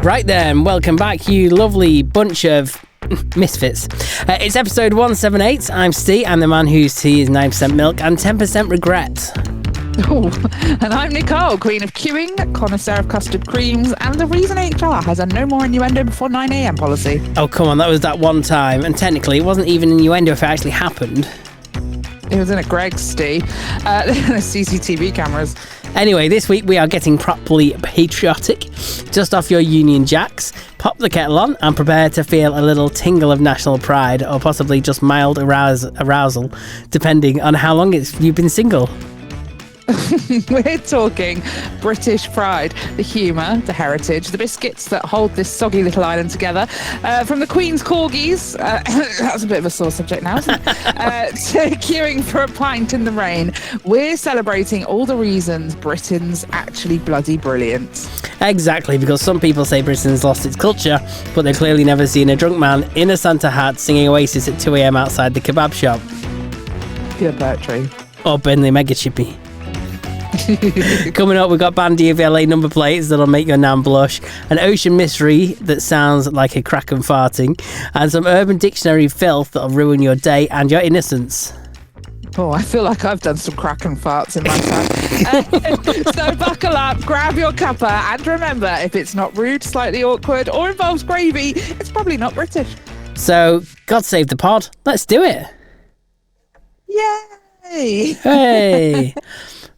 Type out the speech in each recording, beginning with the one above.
Right then, welcome back, you lovely bunch of misfits. It's episode 178. I'm Steve. I'm the man whose tea is 9% milk and 10% regret. Oh, and I'm Nicole, queen of queuing, connoisseur of custard creams, and the reason HR has a no more innuendo before 9 a.m. policy. Oh, come on, that was that one time. And technically, it wasn't even innuendo if it actually happened. It was in a Greg's, Steve. CCTV cameras. Anyway, this week we are getting properly patriotic. Just off your Union Jacks, pop the kettle on and prepare to feel a little tingle of national pride, or possibly just mild arousal, depending on how long you've been single. We're talking British pride, the humour, the heritage, the biscuits that hold this soggy little island together. From the Queen's corgis, that's a bit of a sore subject now, isn't it? To queuing for a pint in the rain. We're celebrating all the reasons Britain's actually bloody brilliant. Exactly, because some people say Britain's lost its culture, but they've clearly never seen a drunk man in a Santa hat singing Oasis at 2 a.m. outside the kebab shop. Pure poetry. Or Burnley Mega Chippy. Coming up, we've got Bandy of LA number plates that'll make your nan blush, an ocean mystery that sounds like a kraken farting, and some Urban Dictionary filth that'll ruin your day and your innocence. Oh, I feel like I've done some kraken farts in my time. So buckle up, grab your cuppa, and remember, if it's not rude, slightly awkward, or involves gravy, it's probably not British. So, God save the pod. Let's do it. Yay! Hey!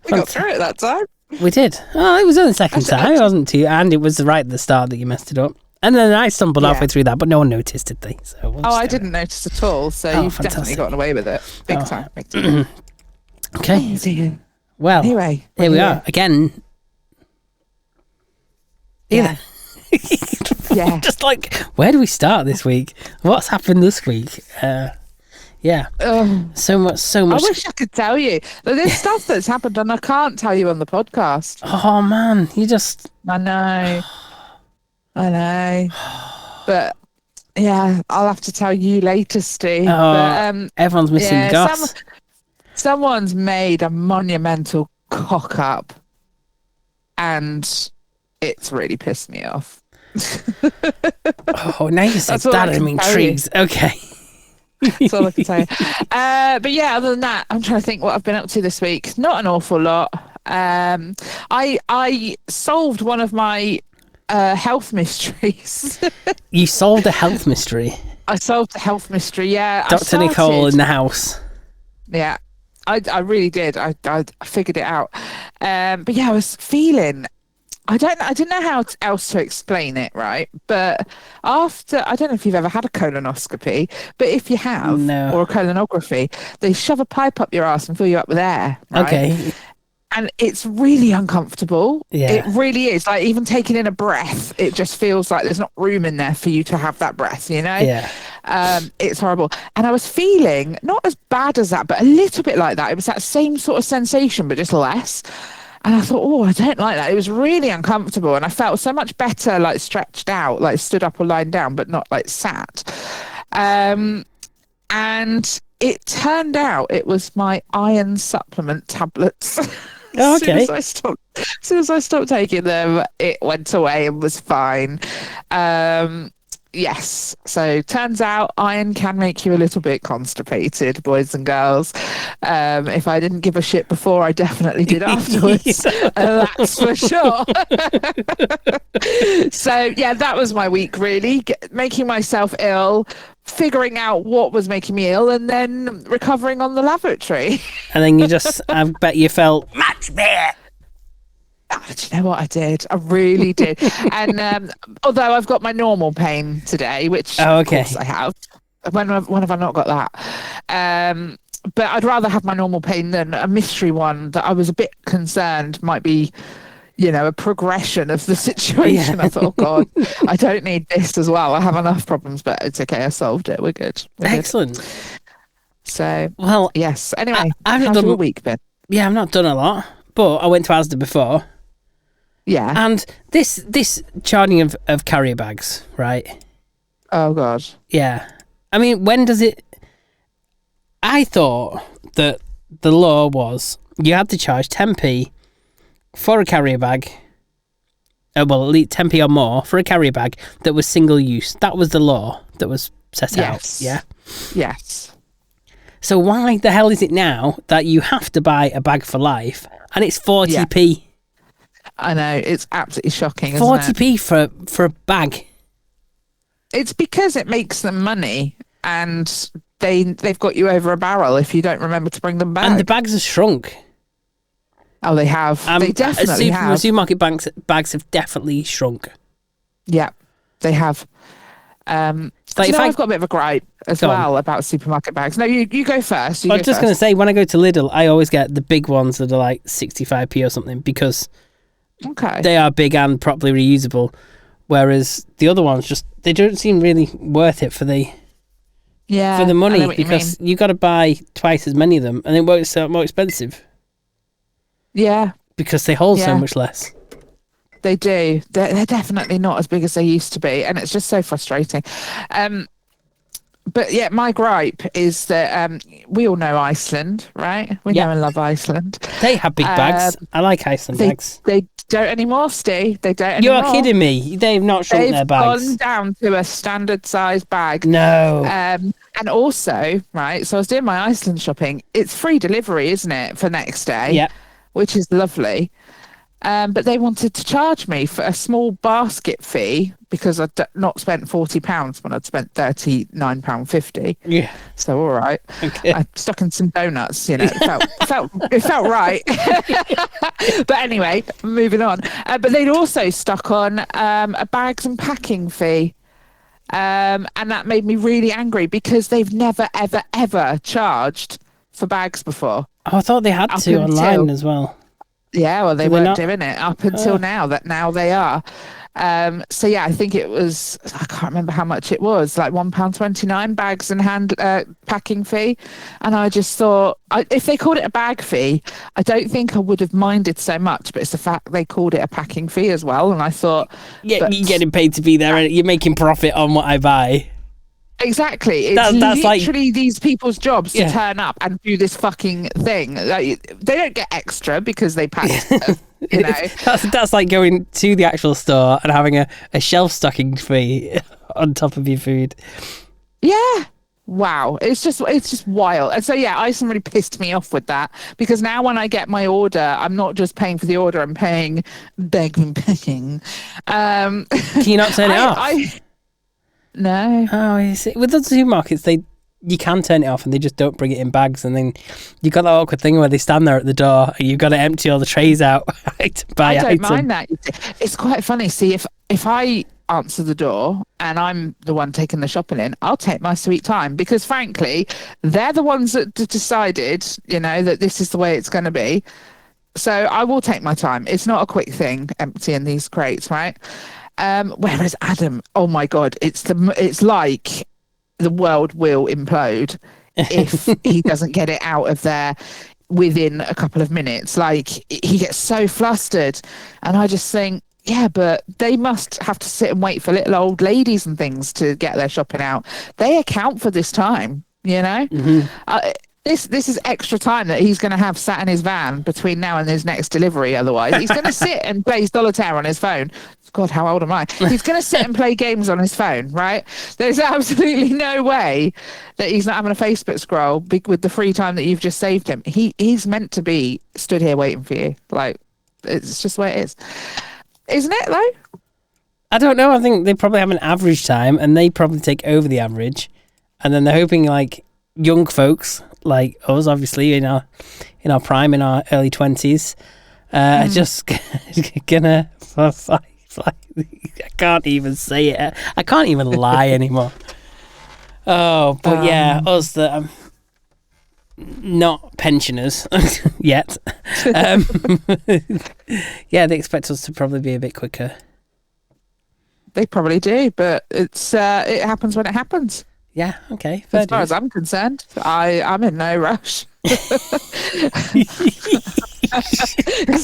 We got through it that time. We did. Oh, it was only the second time. It wasn't too, and it was right at the start that you messed it up. And then I stumbled halfway through that, but no one noticed, did they? So I didn't notice at all. So you've definitely gotten away with it. Big time. Big time. Okay. Well, anyway, here we are again. Yeah. Yeah. Just like, where do we start this week? What's happened this week? Yeah. So much. I wish I could tell you. But there's stuff that's happened and I can't tell you on the podcast. Oh, man. I know. But, yeah, I'll have to tell you later, Steve. But, everyone's missing Gus. Someone's made a monumental cock up and it's really pissed me off. Now you said that, I'm intrigued. Okay. That's all I can say. But yeah, other than that, I'm trying to think what I've been up to this week. Not an awful lot. I solved one of my health mysteries. You solved a health mystery? I solved a health mystery, yeah. Dr. Nicole in the house. Yeah, I really did. I figured it out. But yeah, I was feeling... I didn't know how else to explain it, right? But after, I don't know if you've ever had a colonoscopy, but if you have, or a colonography, they shove a pipe up your ass and fill you up with air, right? Okay. And it's really uncomfortable. Yeah. It really is. Like, even taking in a breath, it just feels like there's not room in there for you to have that breath, you know? Yeah. It's horrible. And I was feeling, not as bad as that, but a little bit like that. It was that same sort of sensation, but just less. And I thought, I don't like that. It was really uncomfortable. And I felt so much better, like stretched out, like stood up or lying down, but not like sat. And it turned out it was my iron supplement tablets. Oh, okay. As soon as I stopped taking them, it went away and was fine. Yes. So turns out iron can make you a little bit constipated, boys and girls. If I didn't give a shit before, I definitely did afterwards. That's for sure. So yeah, that was my week really. Making myself ill, figuring out what was making me ill, and then recovering on the lavatory. And then I bet you felt much better. Do you know what I did? I really did. And although I've got my normal pain today, which of course I have. When have I not got that? But I'd rather have my normal pain than a mystery one that I was a bit concerned might be, a progression of the situation. Yeah. I thought, oh God, I don't need this as well. I have enough problems, but it's okay. I solved it. We're good. Excellent. Good. So, well, yes. Anyway, how's your week been? Yeah, I've not done a lot, but I went to Asda before. Yeah. And this charging of carrier bags, right? Oh, God. Yeah. I mean, when does it... I thought that the law was you had to charge 10p for a carrier bag well, at least 10p or more for a carrier bag that was single use. That was the law that was set out. Yeah. Yes. So why the hell is it now that you have to buy a bag for life and it's 40p? Yeah. I know, it's absolutely shocking. 40p for a bag. It's because it makes them money, and they've got you over a barrel if you don't remember to bring them back. And the bags have shrunk. Oh, they have. They definitely have. Supermarket bags have definitely shrunk. Yeah, they have. Like I've got a bit of a gripe as well about supermarket bags. No, you go first. I was just going to say, when I go to Lidl, I always get the big ones that are like 65p or something because they are big and properly reusable. Whereas the other ones they don't seem really worth it for the money, because you got to buy twice as many of them and it works out more expensive. Yeah, because they hold so much less. They do. They're definitely not as big as they used to be, and it's just so frustrating. But yeah, my gripe is that we all know Iceland, right? We know and love Iceland. They have big bags. I like Iceland bags. They don't anymore, Steve. They don't anymore. You're kidding me. They've not shrunk their bags. They've gone down to a standard size bag. No. And also, right, so I was doing my Iceland shopping. It's free delivery, isn't it, for next day? Yeah. Which is lovely. But they wanted to charge me for a small basket fee because I'd not spent £40 when I'd spent £39.50. Yeah. So all right. Okay. I stuck in some donuts. You know, it felt right. But anyway, moving on. But they'd also stuck on a bags and packing fee. And that made me really angry because they've never, ever, ever charged for bags before. Oh, I thought they had to online as well. Yeah, well, they weren't doing it up until now they are. So yeah, I think it was, I can't remember how much it was, like £1.29 bags and hand packing fee. And I just thought, if they called it a bag fee, I don't think I would have minded so much, but it's the fact they called it a packing fee as well. And I thought, yeah, you're getting paid to be there and you're making profit on what I buy. Exactly. It's literally these people's jobs to turn up and do this fucking thing. Like, they don't get extra because they pack. You know, that's like going to the actual store and having a shelf stocking fee on top of your food. Yeah. Wow. It's just wild. And so yeah, Iceland really pissed me off with that, because now when I get my order, I'm not just paying for the order, I'm paying bag and packing. Can you not turn it off? No. Oh, you see, with the supermarkets, you can turn it off and they just don't bring it in bags, and then you got that awkward thing where they stand there at the door and you've got to empty all the trays out to buy I don't mind that. It's quite funny. See, if I answer the door and I'm the one taking the shopping in, I'll take my sweet time, because frankly, they're the ones that decided, you know, that this is the way it's going to be. So I will take my time. It's not a quick thing emptying these crates, right? Whereas Adam, oh my God, it's like the world will implode if he doesn't get it out of there within a couple of minutes. Like, he gets so flustered, and I just think, yeah, but they must have to sit and wait for little old ladies and things to get their shopping out. They account for this time, you know. Mm-hmm. This is extra time that he's going to have sat in his van between now and his next delivery. Otherwise, he's going to sit and play solitaire on his phone. God, how old am I? He's going to sit and play games on his phone, right? There's absolutely no way that he's not having a Facebook scroll with the free time that you've just saved him. He's meant to be stood here waiting for you. Like, it's just the way it is. Isn't it, though? I don't know. I think they probably have an average time, and they probably take over the average. And then they're hoping, like, young folks like us, obviously in our prime, in our early 20s, are just gonna fly. I can't even say it. I can't even lie anymore. Oh, but yeah, us that not pensioners yet. Yeah, they expect us to probably be a bit quicker. They probably do, but it happens when it happens. Yeah, okay. As far as I'm concerned, I'm in no rush. Is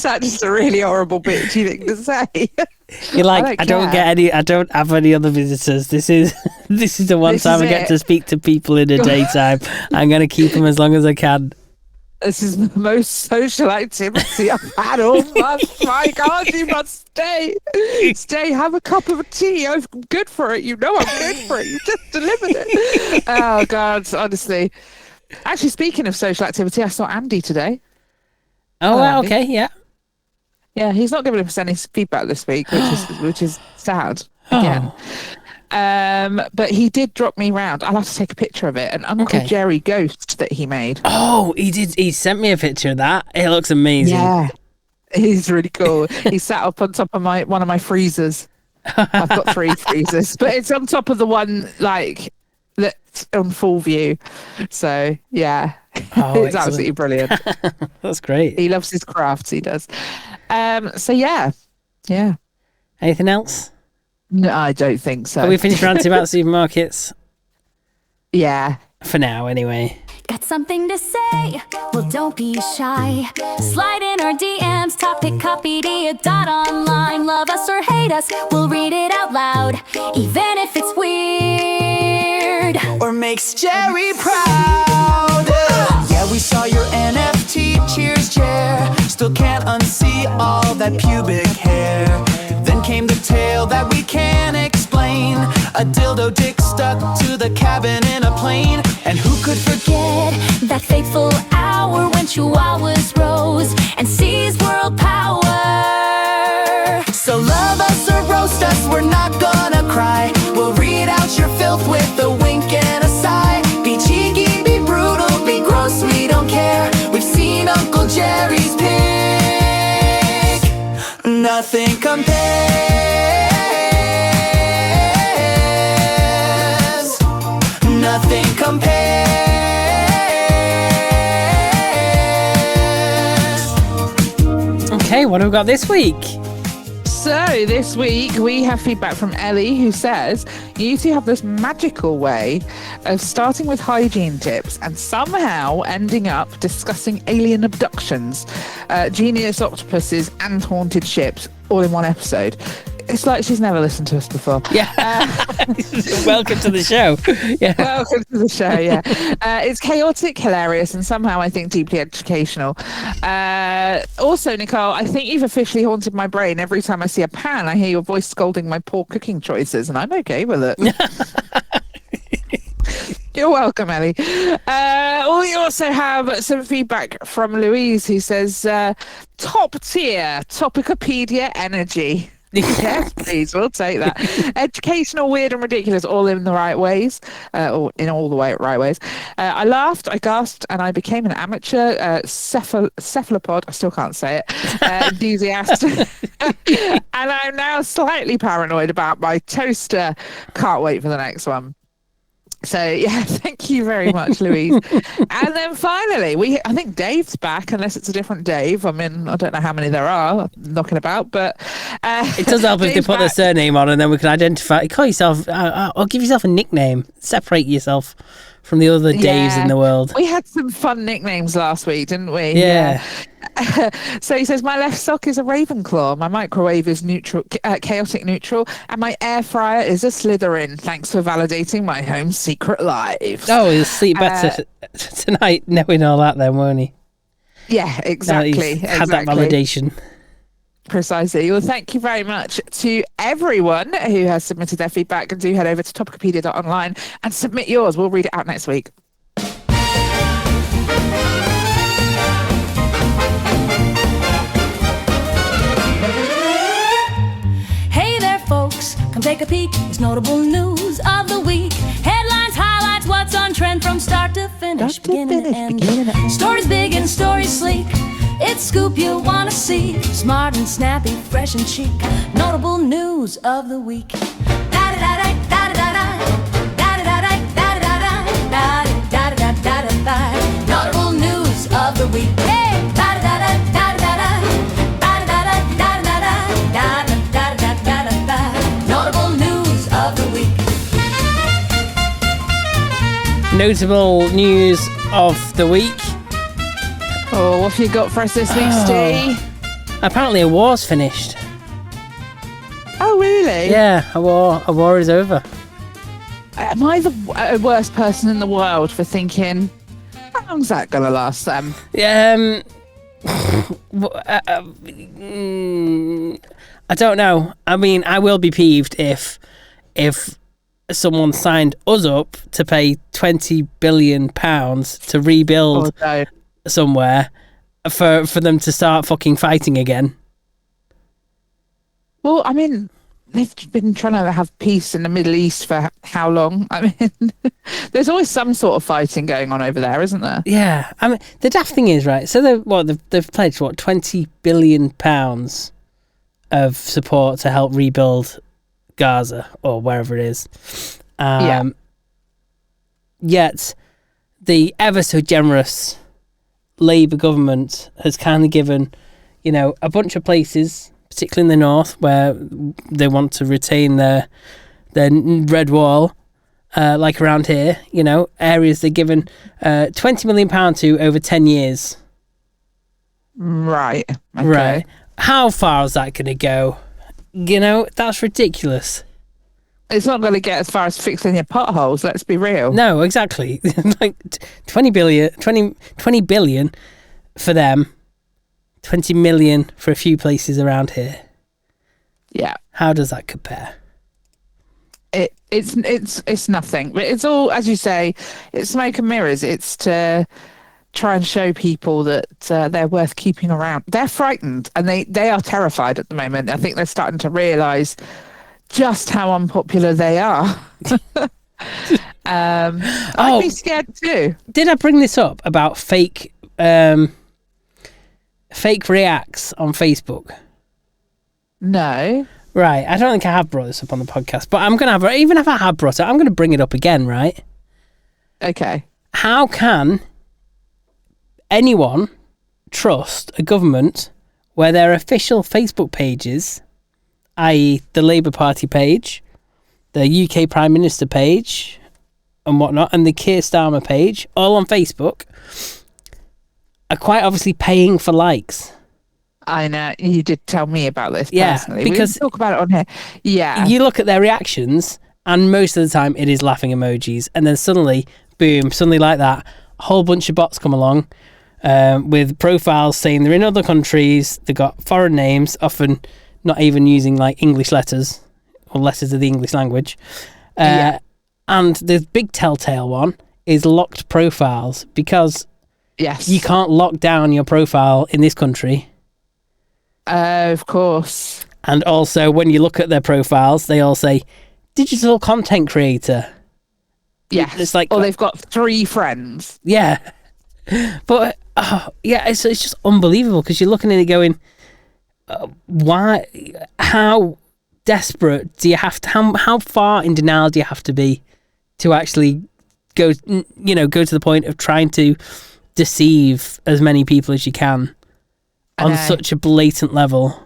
that just a really horrible bitchy thing to say? You're like, I don't have any other visitors. This is the one time I get to speak to people in the daytime. I'm going to keep them as long as I can. This is the most social activity I've had all month. My God, you must stay. Stay, have a cup of tea. I'm good for it. You know I'm good for it. You just delivered it. Oh, God, honestly. Actually, speaking of social activity, I saw Andy today. Oh, well, okay, yeah. Yeah, he's not giving us any feedback this week, which is sad again. But he did drop me round. I'll have to take a picture of it. An Uncle Jerry ghost that he made. Oh, he did. He sent me a picture of that. It looks amazing. Yeah, he's really cool. He sat up on top of one of my freezers. I've got 3 freezers, but it's on top of the one that's on full view. So yeah, it's absolutely brilliant. That's great. He loves his crafts. He does. So yeah. Anything else? No, I don't think so. Are we finished ranting about supermarkets? Yeah. For now, anyway. Got something to say? Well, don't be shy. Slide in our DMs, Topicopedia.online. Love us or hate us, we'll read it out loud, even if it's weird or makes Jerry proud. Yeah, we saw your NFT, cheers, chair. Still can't unsee all that pubic hair. Then came the tale that we can't explain. A dildo dick stuck to the cabin in a plane. And who could forget that fateful hour when chihuahuas rose and seized world power? So love us or roast us, we're not gonna cry. We'll read out your filth with a wink and a sigh. Be cheeky, be brutal, be gross, we don't care. We've seen Uncle Jerry's pic. Nothing compares. Nothing compares. Okay, what have we got this week? So this week we have feedback from Ellie, who says you two have this magical way of starting with hygiene tips and somehow ending up discussing alien abductions, genius octopuses and haunted ships all in one episode. It's like she's never listened to us before. Yeah. Welcome to the show. Yeah. Welcome to the show, yeah. It's chaotic, hilarious, and somehow I think deeply educational. Also, Nicole, I think you've officially haunted my brain. Every time I see a pan, I hear your voice scolding my poor cooking choices, and I'm okay with it. You're welcome, Ellie. We also have some feedback from Louise, who says, top tier Topicopedia energy. Yes, please, we'll take that. Educational, weird and ridiculous, all in the right ways, or in all the right ways. I laughed, I gasped, and I became an amateur cephalopod, I still can't say it, enthusiast. And I'm now slightly paranoid about my toaster. Can't wait for the next one. So, yeah, thank you very much, Louise. And then finally, I think Dave's back, unless it's a different Dave. I mean, I don't know how many there are knocking about, but... it does help if they put their surname on and then we can identify. Call yourself, or give yourself a nickname. Separate yourself from the other Daves in the world. We had some fun nicknames last week, didn't we? Yeah. So he says, my left sock is a Ravenclaw, my microwave is neutral, chaotic neutral, and my air fryer is a Slytherin. Thanks for validating my home secret lives. Oh, he'll sleep better tonight knowing all that then, won't he? Yeah, exactly. Had that validation. Precisely. Well, thank you very much to everyone who has submitted their feedback, and do head over to topicopedia.online and submit yours. We'll read it out next week. Hey there, folks, come take a peek. It's notable news of the week. Headlines, highlights, what's on trend from start to finish, beginning to end. Stories big and stories sleek. It's scoop you wanna see. Smart and snappy, fresh and chic. Notable news of the week. Notable news of the week. Hey! Notable news of the week. Notable news of the week. Oh, what have you got for us this week, Steve? Apparently a war's finished. Oh, really? Yeah, a war is over. Am I the worst person in the world for thinking, long's that gonna last then? I don't know. I mean, I will be peeved if someone signed us up to pay £20 billion to rebuild somewhere for them to start fucking fighting again. Well, I mean, they've been trying to have peace in the Middle East for how long? I mean, there's always some sort of fighting going on over there, isn't there? Yeah. I mean, the daft thing is, right, so they've pledged, £20 billion of support to help rebuild Gaza or wherever it is. Yet the ever so generous Labour government has kind of given, a bunch of places, particularly in the north, where they want to retain their red wall, like around here, areas they're given £20 million to over 10 years. Right. Okay. Right. How far is that going to go? That's ridiculous. It's not going to get as far as fixing your potholes, let's be real. No, exactly. Like 20 billion for them, 20 million for a few places around here. Yeah. How does that compare? It's nothing. But it's all, as you say, it's smoke and mirrors. It's to try and show people that they're worth keeping around. They're frightened and they are terrified at the moment. I think they're starting to realise just how unpopular they are. I'd be scared too. Did I bring this up about fake reacts on Facebook? No. Right, I don't think I have brought this up on the podcast, but I'm going to even if I have brought it, I'm going to bring it up again, right? Okay. How can anyone trust a government where their official Facebook pages, i.e. the Labour Party page, the UK Prime Minister page and whatnot, and the Keir Starmer page, all on Facebook, are quite obviously paying for likes? I know, you did tell me about this personally. Because we talk about it on here. Yeah. You look at their reactions and most of the time it is laughing emojis, and then suddenly, boom, suddenly like that, a whole bunch of bots come along with profiles saying they're in other countries, they've got foreign names, often not even using like English letters or letters of the English language. And the big telltale one is locked profiles, because you can't lock down your profile in this country. Of course. And also, when you look at their profiles, they all say digital content creator. Yeah. It's like, they've got 3 friends. Yeah. But it's just unbelievable, because you're looking at it going, why? How desperate do you have to? How far in denial do you have to be to actually go to the point of trying to deceive as many people as you can on such a blatant level?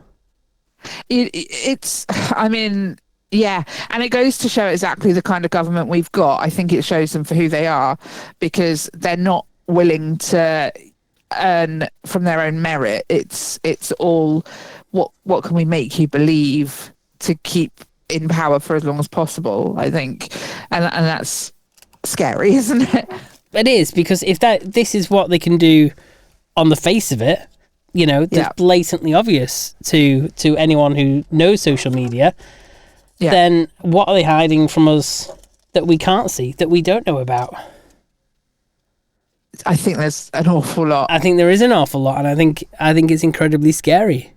It's, I mean, yeah, and it goes to show exactly the kind of government we've got. I think it shows them for who they are, because they're not willing to earn from their own merit. It's all what can we make you believe to keep in power for as long as possible, I think, and that's scary, isn't it? It is, because if this is what they can do on the face of it, that's blatantly obvious to anyone who knows social media, then what are they hiding from us that we can't see, that we don't know about? I think there's an awful lot. I think there is an awful lot, and I think it's incredibly scary.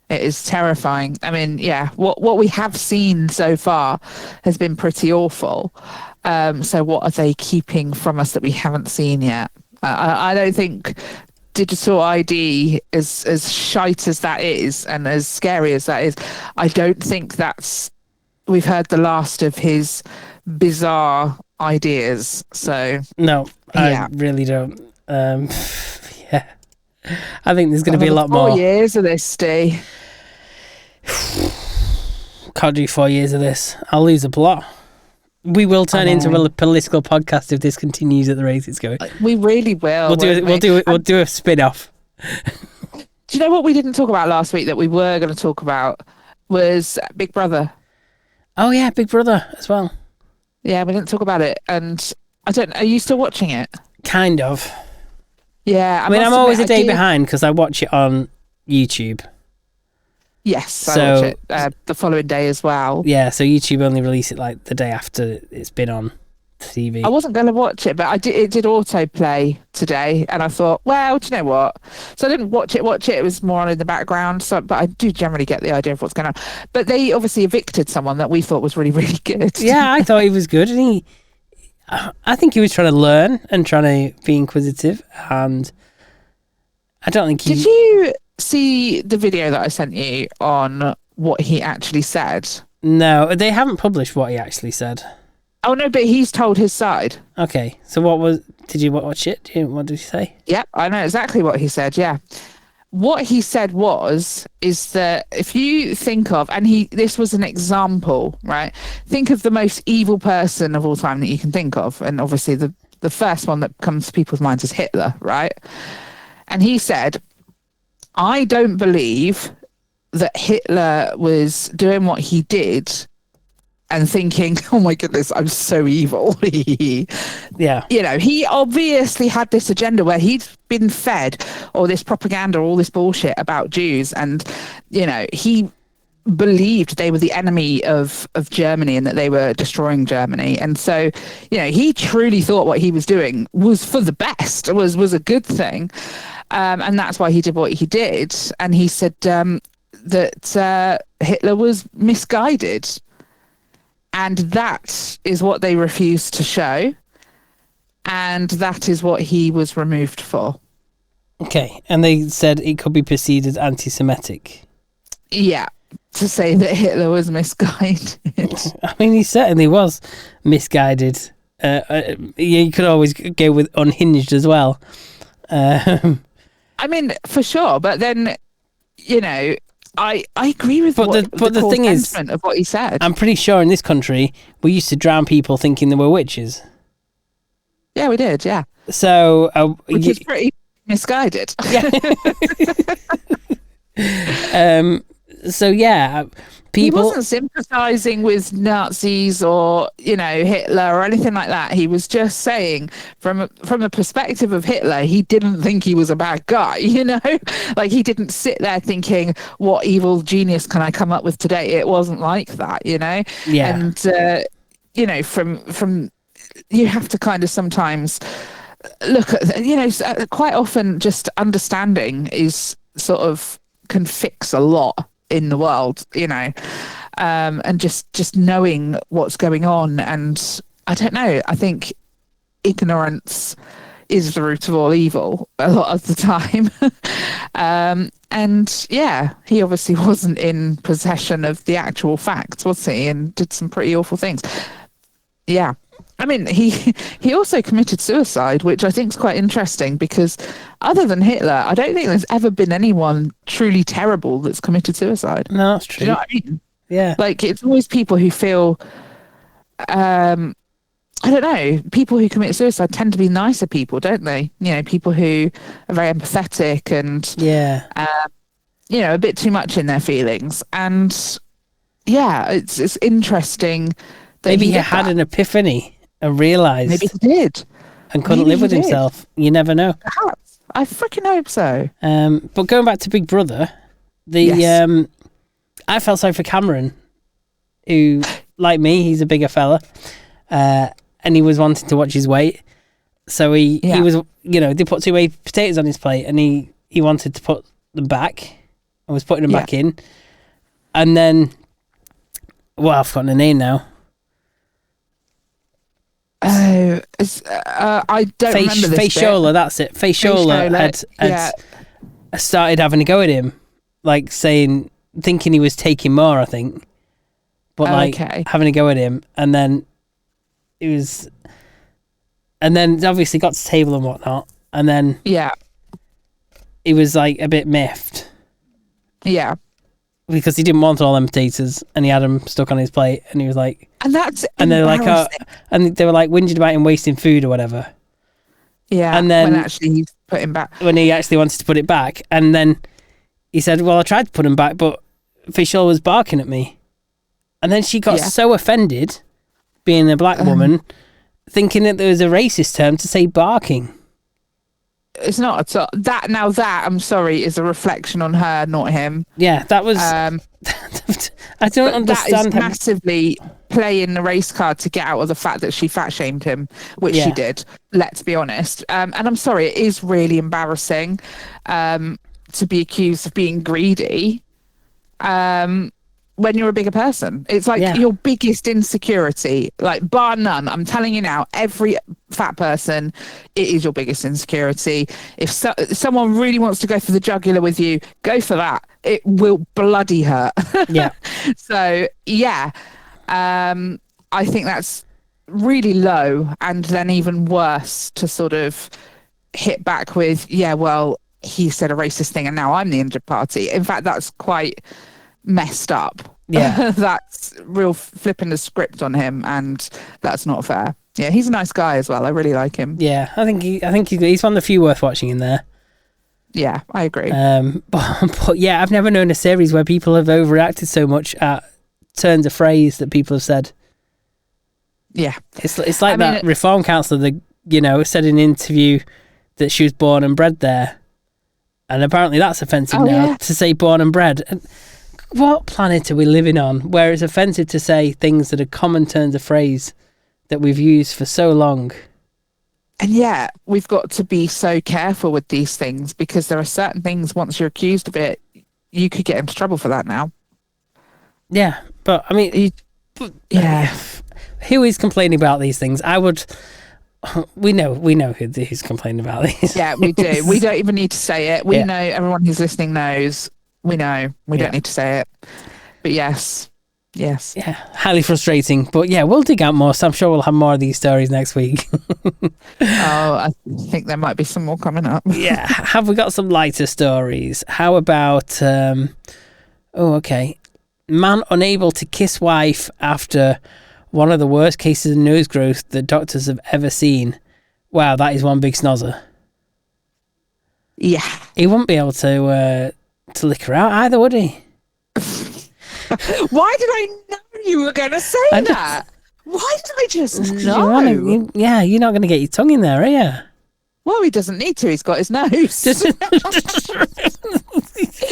It is terrifying. I mean, what we have seen so far has been pretty awful. So what are they keeping from us that we haven't seen yet? I don't think digital ID, as shite as that is and as scary as that is, I don't think we've heard the last of his bizarre ideas. So no, I really don't. I think there's going to be a lot more. 4 years of this, Steve. Can't do 4 years of this. I'll lose a plot. We will turn into a political podcast if this continues at the rate it's going. We really will. We'll do a spin-off. Do you know what we didn't talk about last week that we were going to talk about was Big Brother? Oh yeah, Big Brother as well. Yeah, we didn't talk about it, and I don't. Are you still watching it? Kind of. Yeah, I mean, I'm always a day behind because I watch it on YouTube. Yes, I watch it the following day as well. Yeah, so YouTube only release it like the day after it's been on TV. I wasn't going to watch it, but it did autoplay today, and I thought, well, do you know what? So I didn't watch it. It was more on in the background. But I do generally get the idea of what's going on. But they obviously evicted someone that we thought was really, really good. Yeah, I thought he was good, and I think he was trying to learn and trying to be inquisitive, and I don't think he... Did you see the video that I sent you on what he actually said? No, they haven't published what he actually said. Oh, no, but he's told his side. Okay, so did you watch it? What did he say? Yeah, I know exactly what he said, yeah. What he said is that if you think of, and this was an example, right? Think of the most evil person of all time that you can think of. And obviously the first one that comes to people's minds is Hitler, right? And he said, I don't believe that Hitler was doing what he did and thinking, oh my goodness, I'm so evil. Yeah. You know, he obviously had this agenda where he'd been fed all this propaganda, all this bullshit about Jews. And, you know, he believed they were the enemy of Germany and that they were destroying Germany. And so, you know, he truly thought what he was doing was for the best, was a good thing. And that's why he did what he did. And he said that Hitler was misguided. And that is what they refused to show. And that is what he was removed for. Okay. And they said it could be perceived as anti-Semitic. Yeah. To say that Hitler was misguided. I mean, he certainly was misguided. You could always go with unhinged as well. I mean, for sure. But then, you know, I agree with the thing is, of what he said. I'm pretty sure in this country, we used to drown people thinking they were witches. Yeah, we did, yeah. So... which is pretty misguided. Yeah. So, yeah, people... He wasn't sympathising with Nazis or, you know, Hitler or anything like that. He was just saying, from the perspective of Hitler, he didn't think he was a bad guy, you know? Like, he didn't sit there thinking, what evil genius can I come up with today? It wasn't like that, you know? Yeah. And, you know, from you have to kind of sometimes look at, you know, quite often just understanding is sort of can fix a lot in the world, you know, and just knowing what's going on. And I don't know, I think ignorance is the root of all evil a lot of the time. And yeah, he obviously wasn't in possession of the actual facts, was he? And did some pretty awful things. Yeah. I mean, he also committed suicide, which I think is quite interesting because other than Hitler, I don't think there's ever been anyone truly terrible that's committed suicide. No, that's true. Do you know what I mean? Yeah. Like, it's always people who feel, I don't know, people who commit suicide tend to be nicer people, don't they? You know, people who are very empathetic and, yeah, you know, a bit too much in their feelings. And yeah, it's interesting. Maybe he had an epiphany and realised. Maybe he did. And couldn't live with himself. You never know. Perhaps. I freaking hope so. But going back to Big Brother, I felt sorry for Cameron, who, like me, he's a bigger fella, and he was wanting to watch his weight. So he was, you know, they put 2 potatoes on his plate, and he wanted to put them back, and was putting them back in. And then, well, I've forgotten the name now. Oh, I don't remember this Faciola, that's it. Faciola had started having a go at him, like thinking he was taking more, I think. But having a go at him, and then it was, and then obviously got to table and whatnot, and then he was like a bit miffed. Yeah. Because he didn't want all them potatoes, and he had them stuck on his plate, and he was like, and they're like, and they were like whinging about him wasting food or whatever. Yeah, and then when actually he's put him back. When he actually wanted to put it back, and then he said, "Well, I tried to put him back, but Facial was barking at me," and then she got so offended, being a black woman, thinking that there was a racist term to say barking. It's not at all. That I'm sorry, is a reflection on her, not him. Yeah, that was. I don't understand. That is massively playing the race card to get out of the fact that she fat shamed him, which she did. Let's be honest. And I'm sorry, it is really embarrassing to be accused of being greedy. When you're a bigger person, it's like your biggest insecurity, like bar none. I'm telling you now, every fat person, it is your biggest insecurity. If someone really wants to go for the jugular with you, go for that. It will bloody hurt. Yeah. So I think that's really low, and then even worse to sort of hit back with, well, he said a racist thing and now I'm the injured party. In fact, that's quite messed up. Yeah. That's real flipping the script on him, and that's not fair. Yeah, he's a nice guy as well. I really like him. Yeah, I think he's one of the few worth watching in there. Yeah, I agree. But yeah, I've never known a series where people have overreacted so much at turns of phrase that people have said. Yeah, it's like that reform counsellor that said in an interview that she was born and bred there, and apparently that's offensive now to say born and bred. What planet are we living on where it's offensive to say things that are common turns of phrase that we've used for so long? And yeah, we've got to be so careful with these things, because there are certain things, once you're accused of it, you could get into trouble for that now. Yeah, but I mean, who is complaining about these things? We know who's complaining about these. Yeah, we do. We don't even need to say it. We know, everyone who's listening knows. We know. We don't need to say it. But yes. Yeah, highly frustrating. But yeah, we'll dig out more. So I'm sure we'll have more of these stories next week. I think there might be some more coming up. Yeah. Have we got some lighter stories? How about, man unable to kiss wife after one of the worst cases of nose growth that doctors have ever seen. Wow, that is one big snozzer. Yeah. He wouldn't be able to lick her out either, would he? Why did I know you were going to say that? Why did I just know? You're not going to get your tongue in there, are you? Well, he doesn't need to. He's got his nose.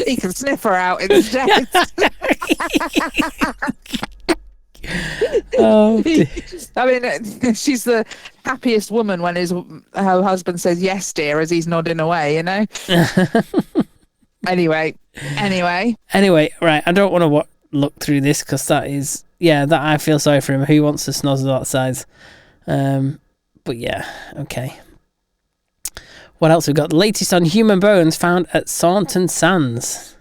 He can sniff her out in his chest. I mean, she's the happiest woman when her husband says yes, dear, as he's nodding away, Anyway, right. I don't want to look through this, because that is, that I feel sorry for him. Who wants to snozzle that size? But yeah, okay. What else we got? The latest on human bones found at Saunton Sands.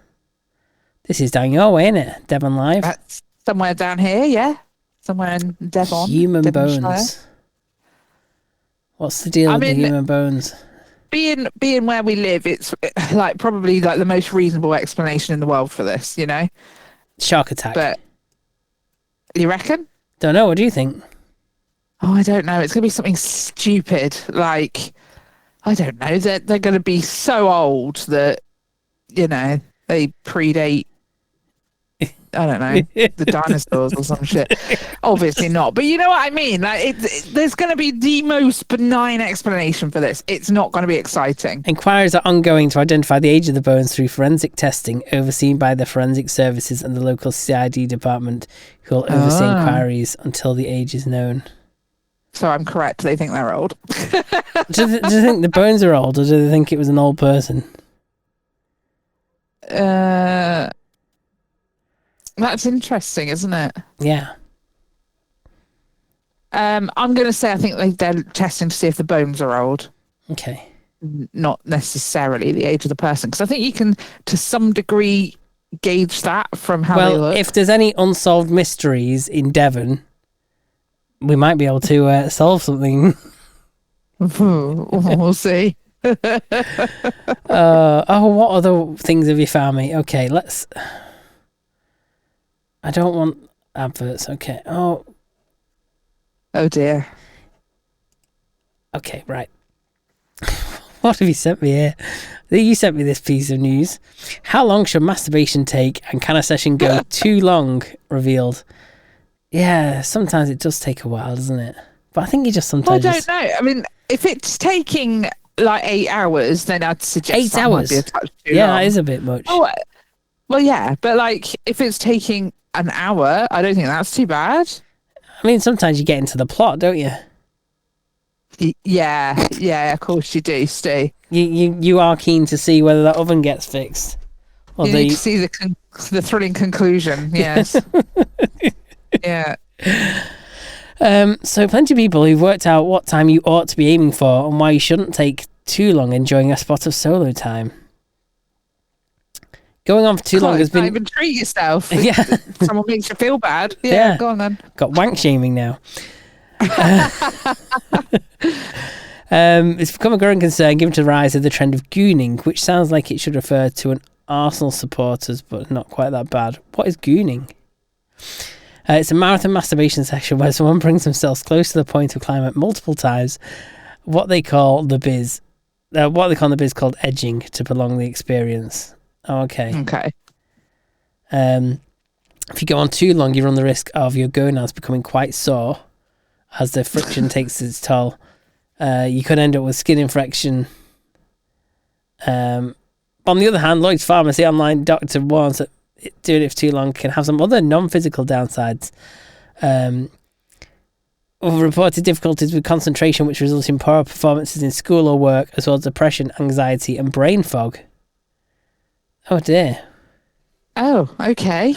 This is down your way, isn't it? Devon Live. That's somewhere down here, yeah. Somewhere in Devon. Human bones. What's the deal with the human bones? Being where we live, it's probably the most reasonable explanation in the world for this, Shark attack. But you reckon? Don't know. What do you think? Oh, I don't know. It's going to be something stupid. I don't know. They're going to be so old that, they predate, I don't know, the dinosaurs or some shit. Obviously not. But you know what I mean? There's going to be the most benign explanation for this. It's not going to be exciting. Inquiries are ongoing to identify the age of the bones through forensic testing, overseen by the forensic services and the local CID department, who will oversee inquiries until the age is known. So I'm correct. They think they're old. Do you think the bones are old, or do they think it was an old person? That's interesting, isn't it? Yeah. I'm going to say I think they're testing to see if the bones are old. Okay. Not necessarily the age of the person, because I think you can, to some degree, gauge that from how they look. Well, if there's any unsolved mysteries in Devon, we might be able to solve something. We'll see. What other things have you found me? Okay, I don't want adverts. Okay. Oh dear. Okay, right. What have you sent me here? You sent me this piece of news. How long should masturbation take, and can a session go too long? Revealed. Yeah, sometimes it does take a while, doesn't it? But I think you just sometimes... I don't know. I mean, if it's taking like 8 hours, then I'd suggest 8 that hours. might be a touch too Yeah, long. that is a bit much. Oh, well, yeah, but like if it's taking an hour, I don't think that's too bad. I mean, sometimes you get into the plot, don't you? Yeah, of course you do, Stu. You are keen to see whether that oven gets fixed. Or You need to see the thrilling conclusion. Yes. Yeah. So plenty of people who've worked out what time you ought to be aiming for and why you shouldn't take too long enjoying a spot of solo time. Going on for too long has been... Can't even treat yourself. Yeah. Someone makes you feel bad. Yeah, go on then. Got wank shaming now. It's become a growing concern given to the rise of the trend of gooning, which sounds like it should refer to an Arsenal supporters, but not quite that bad. What is gooning? It's a marathon masturbation session where someone brings themselves close to the point of climax multiple times. What they call in the biz called edging to prolong the experience. Oh, okay. Okay. If you go on too long, you run the risk of your gonads becoming quite sore as the friction takes its toll. You could end up with skin infection. On the other hand, Lloyd's Pharmacy online doctor warns that doing it for too long can have some other non-physical downsides. Reported difficulties with concentration, which result in poorer performances in school or work, as well as depression, anxiety, and brain fog. Oh dear. Oh, okay.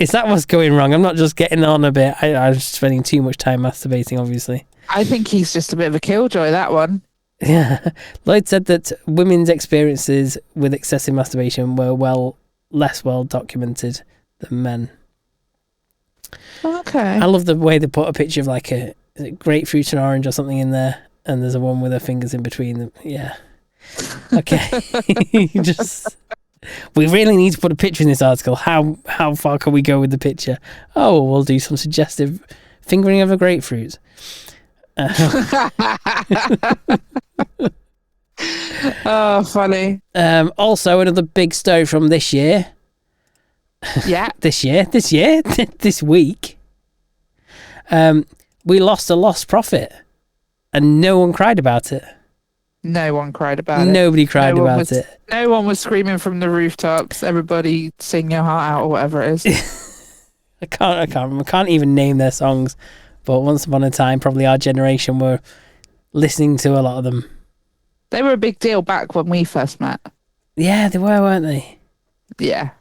Is that what's going wrong? I'm not just getting on a bit. I'm spending too much time masturbating, obviously. I think he's just a bit of a killjoy, that one. Yeah. Lloyd said that women's experiences with excessive masturbation were less well documented than men. Okay. I love the way they put a picture of like a grapefruit and orange or something in there, and there's a one with her fingers in between them. Yeah. Okay. We really need to put a picture in this article. How far can we go with the picture? Oh, we'll do some suggestive fingering of a grapefruit. Oh, funny. Also, another big story from this year. Yeah. this week. We lost a lost profit, and no one cried about it. No one cried about it. Nobody cried about it. No one was screaming from the rooftops. Everybody sing your heart out or whatever it is. I can't even name their songs, but once upon a time, probably our generation were listening to a lot of them. They were a big deal back when we first met. Yeah, they were, weren't they? Yeah.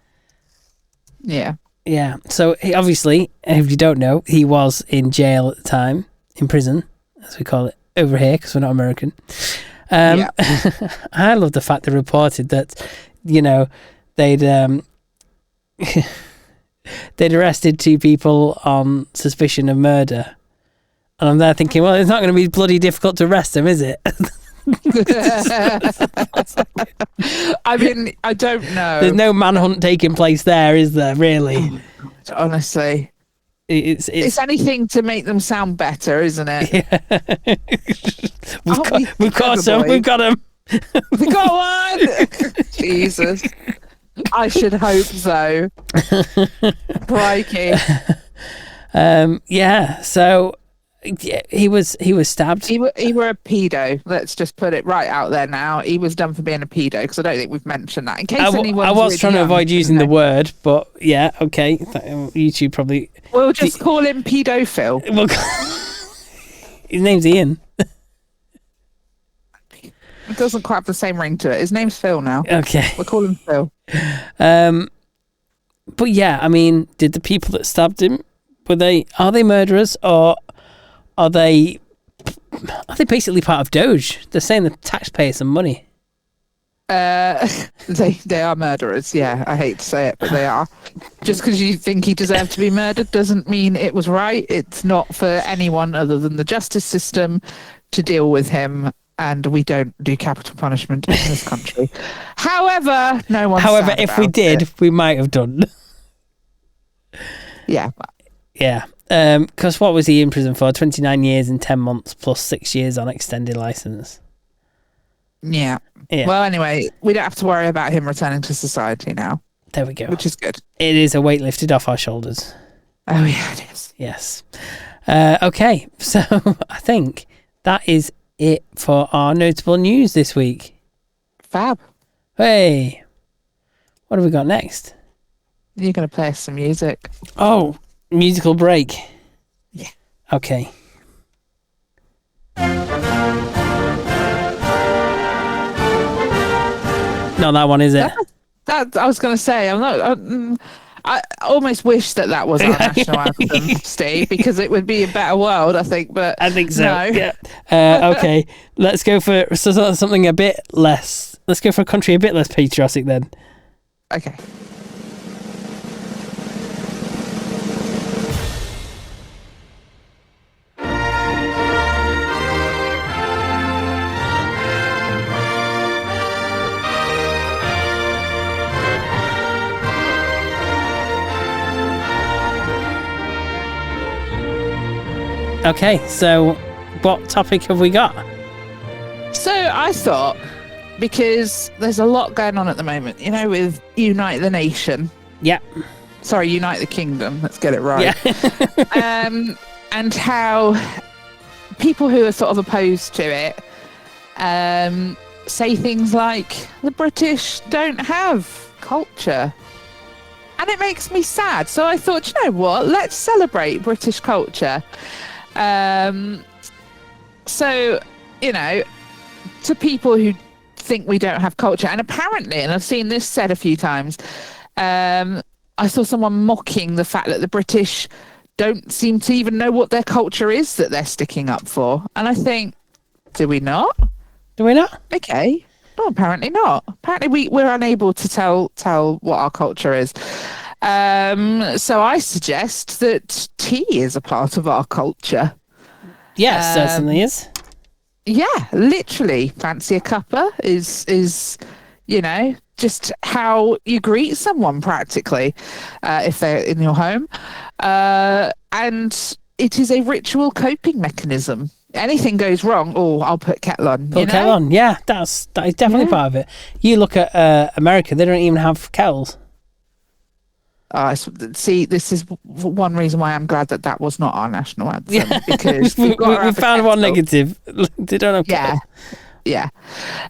Yeah. Yeah. So obviously, if you don't know, he was in jail at the time, in prison, as we call it over here, because we're not American. Yeah. I love the fact they reported that, they'd they'd arrested 2 people on suspicion of murder. And I'm there thinking, well, it's not going to be bloody difficult to arrest them, is it? I mean, I don't know. There's no manhunt taking place there, is there, really? Honestly. It's anything to make them sound better, isn't it? Yeah. We've got some. We've got them. We got one. Jesus. I should hope so. Crikey. Yeah. So he was stabbed. He were a pedo. Let's just put it right out there now. He was done for being a pedo, because I don't think we've mentioned that. In case anyone, I was trying to avoid using the word, but yeah, okay. YouTube probably. We'll just call him pedophile. His name's Ian. It doesn't quite have the same ring to it. His name's Phil now. Okay. We'll call him Phil. But yeah, I mean, did the people that stabbed him, are they murderers, or are they basically part of Doge? They're saying the taxpayers some money. They are murderers. Yeah, I hate to say it, but they are. Just because you think he deserved to be murdered doesn't mean it was right. It's not for anyone other than the justice system to deal with him, and we don't do capital punishment in this country. However, if we did, we might have done. Yeah. Yeah. Because what was he in prison for? 29 years and 10 months plus 6 years on extended license. Yeah. Well, anyway, we don't have to worry about him returning to society now. There we go. Which is good. It is a weight lifted off our shoulders. Oh, yeah, it is. Yes. Okay. So I think that is it for our notable news this week. Fab. Hey, what have we got next? You're going to play us some music. Oh, musical break. Yeah. Okay. Not that one, is it? That I was going to say. I almost wish that was our national anthem, Steve, because it would be a better world, I think. But I think so. No. Yeah. Okay. Let's go for something a bit less. Let's go for a country a bit less patriotic then. Okay. Okay, so what topic have we got? So I thought, because there's a lot going on at the moment, with Unite the Nation. Yeah. Sorry, Unite the Kingdom. Let's get it right. Yeah. And how people who are sort of opposed to it say things like, the British don't have culture. And it makes me sad. So I thought, you know what? Let's celebrate British culture. So, to people who think we don't have culture, and apparently, and I've seen this said a few times, I saw someone mocking the fact that the British don't seem to even know what their culture is that they're sticking up for. And I think, do we not? Do we not? Okay. No, apparently not. Apparently we're unable to tell what our culture is. So I suggest that tea is a part of our culture. Yes, certainly is. Yeah, literally. Fancy a cuppa is just how you greet someone practically if they're in your home. And it is a ritual coping mechanism. Anything goes wrong, I'll put kettle on. Put kettle on, yeah, that is definitely part of it. You look at America; they don't even have kettles. See, this is one reason why I'm glad that was not our national anthem, because we found one negative. They don't have kettles. Yeah.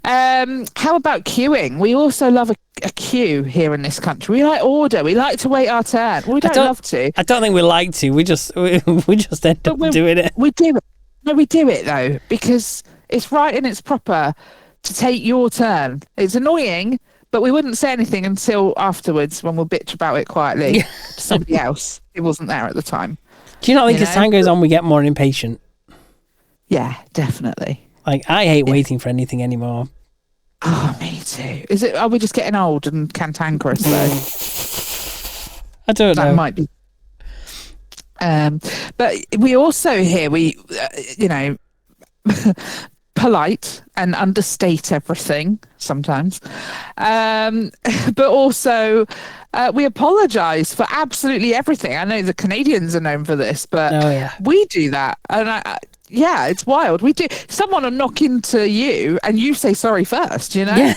How about queuing? We also love a queue here in this country. We like order. We like to wait our turn. We don't love to. I don't think we like to. We just end up doing it. We do it. No, we do it though, because it's right and it's proper to take your turn. It's annoying, but we wouldn't say anything until afterwards when we'll bitch about it quietly to somebody else who wasn't there at the time. Do you not think as time goes on we get more impatient? Yeah, definitely. Like, I hate waiting for anything anymore. Oh, me too. Are we just getting old and cantankerous though? I don't know. That might be. But we also here, polite and understate everything sometimes. But also we apologise for absolutely everything. I know the Canadians are known for this, but we do that. And it's wild. We do. Someone will knock into you and you say sorry first, Yeah.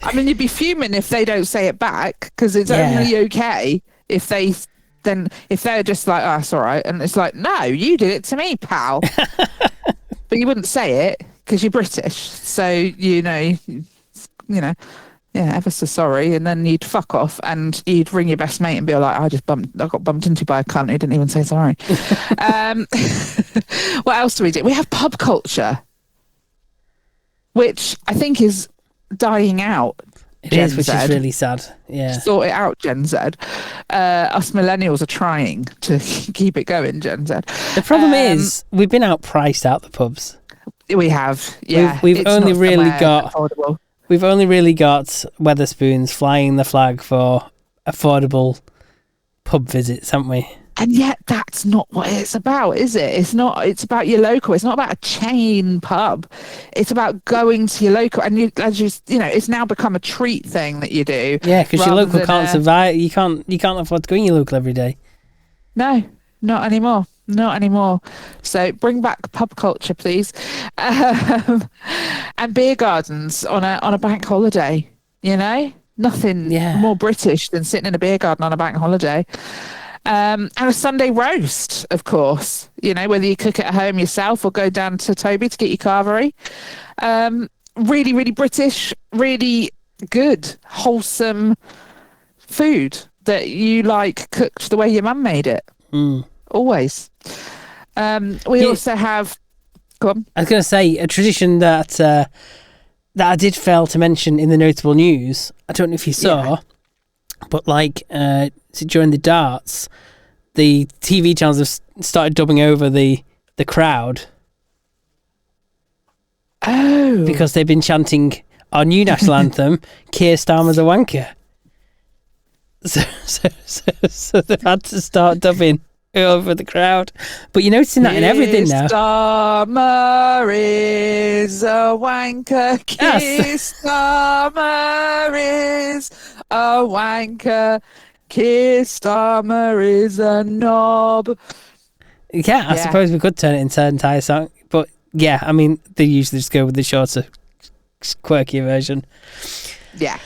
I mean, you'd be fuming if they don't say it back, because it's only okay if they're just like, oh, it's all right. And it's like, no, you did it to me, pal. But you wouldn't say it because you're British. So, ever so sorry. And then you'd fuck off and you'd ring your best mate and be like, I got bumped into by a cunt who didn't even say sorry. What else do we do? We have pub culture, which I think is dying out. It is, which is really sad. Yeah. Sort it out, Gen Z. Us millennials are trying to keep it going, Gen Z. The problem is we've been outpriced out the pubs. We have, yeah. We've only really got Weatherspoons flying the flag for affordable pub visits, haven't we? And yet that's not what it's about, is it? It's not. It's about your local. It's not about a chain pub. It's about going to your local. And it's now become a treat thing that you do. Yeah, because your local can't survive. You can't afford to go in your local every day. No, not anymore. Not anymore. So bring back pub culture, please. And beer gardens on a bank holiday. Nothing more British than sitting in a beer garden on a bank holiday. And a Sunday roast, of course. You know, whether you cook it at home yourself or go down to Toby to get your carvery. Really, really British, really good, wholesome food that you like cooked the way your mum made it. Always. We also have... Go on. I was going to say, a tradition that I did fail to mention in the notable news. I don't know if you saw, but like during the darts, the TV channels have started dubbing over the crowd. Oh. Because they've been chanting our new national anthem, Keir Starmer's a wanker. So they've had to start dubbing over the crowd. But you're noticing that in everything now. Starmer is a wanker. Keir Starmer is a wanker. Keir Starmer is a knob. Yeah, I suppose we could turn it into an entire song. But yeah, I mean, they usually just go with the shorter, quirky version. Yeah.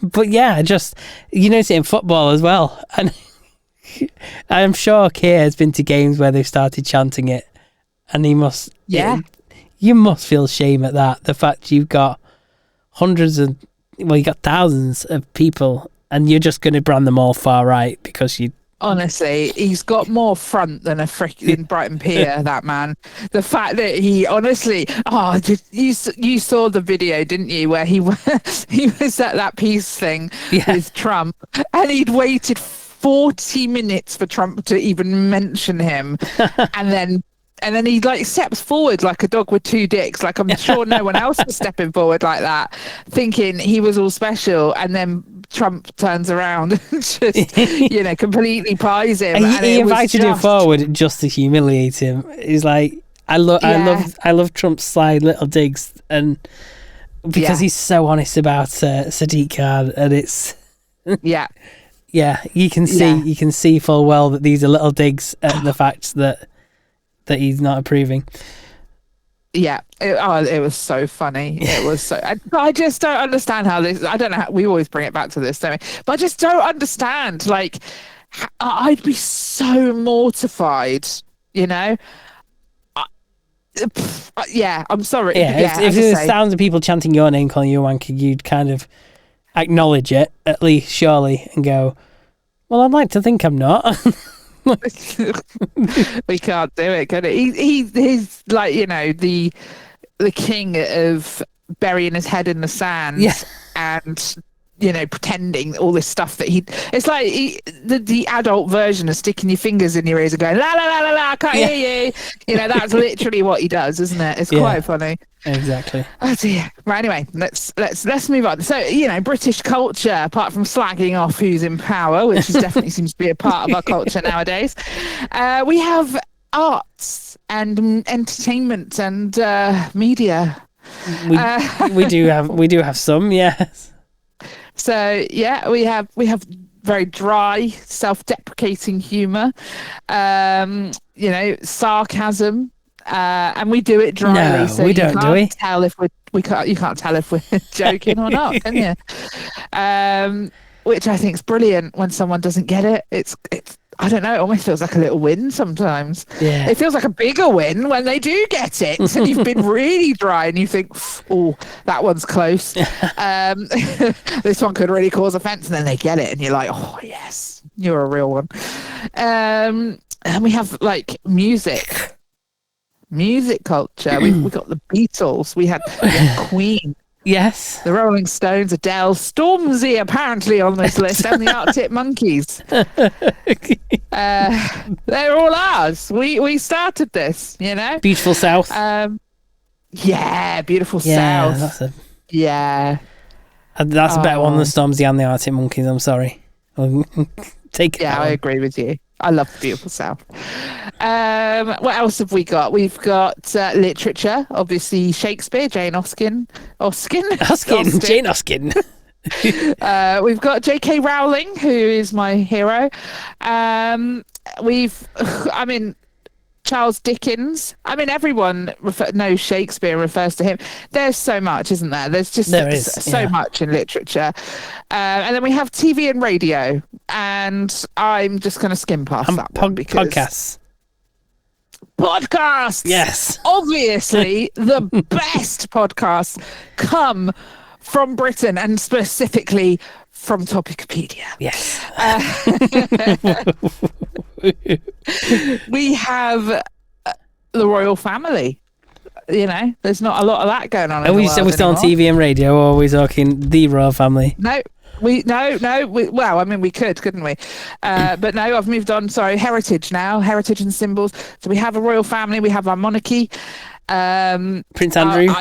But yeah, just, you notice it in football as well. And I'm sure Keir has been to games where they've started chanting it. And he must... Yeah. You must feel shame at that. The fact you've got you got thousands of people and you're just going to brand them all far right because you... Honestly, he's got more front than a freaking Brighton Pier, that man. The fact that he honestly... you saw the video, didn't you, where he was at that peace thing with Trump and he'd waited 40 minutes for Trump to even mention him. And then he like steps forward like a dog with two dicks. Like I'm sure no one else was stepping forward like that, thinking he was all special. And then Trump turns around and just, completely pies him. And he invited him forward just to humiliate him. He's like, I love Trump's sly little digs, and because he's so honest about Sadiq Khan, and it's you can see full well that these are little digs at the fact that he's not approving. Yeah, it was so funny. It was so... I just don't understand how this... I don't know how... We always bring it back to this, don't we? But I just don't understand. Like, I'd be so mortified, I'm sorry. Yeah, if there's thousands of people chanting your name, calling you a wanker, you'd kind of acknowledge it, at least, surely, and go, well, I'd like to think I'm not. We can't do it, can it? He's like, the king of burying his head in the sand and pretending all this stuff that it's like the adult version of sticking your fingers in your ears and going la la la la la, I can't hear you. That's literally what he does, isn't it? It's quite funny. Exactly. Oh dear. Right, anyway, let's move on. So, British culture, apart from slagging off who's in power, which definitely seems to be a part of our culture nowadays, we have arts and entertainment and media. We do have some, yes. So we have very dry, self-deprecating humour, sarcasm. And we do it dryly, no, so we don't, do we? Tell if you can't tell if we're joking or not, can you? Which I think is brilliant when someone doesn't get it. It's I don't know, it almost feels like a little win sometimes. Yeah. It feels like a bigger win when they do get it and you've been really dry and you think, oh, that one's close. This one could really cause offence, and then they get it and you're like, oh yes, you're a real one. And we have like music culture. We got the Beatles. We had Queen. Yes. The Rolling Stones, Adele, Stormzy apparently on this list, and the Arctic Monkeys. They're all ours. We started this, Beautiful South. Beautiful South. That's a better one than Stormzy and the Arctic Monkeys. I'm sorry. Take it. Yeah, I agree with you. I love the Beautiful South. What else have we got? We've got literature, obviously Shakespeare, Jane Austen. Jane Austen. We've got J.K. Rowling, who is my hero. Charles Dickens. I mean, everyone knows Shakespeare and refers to him. There's so much, isn't there? There's just so much in literature. And then we have TV and radio. And I'm just going to skim past that one because... Podcasts! Yes. Obviously, the best podcasts come from Britain and specifically from Topicopedia. Yes. We have the royal family. You know, there's not a lot of that going on. Are we still on TV and radio, or are we talking the royal family? No. Well, I mean, we couldn't we? But no, I've moved on. Sorry, heritage now, heritage and symbols. So we have a royal family, we have our monarchy. Prince Andrew.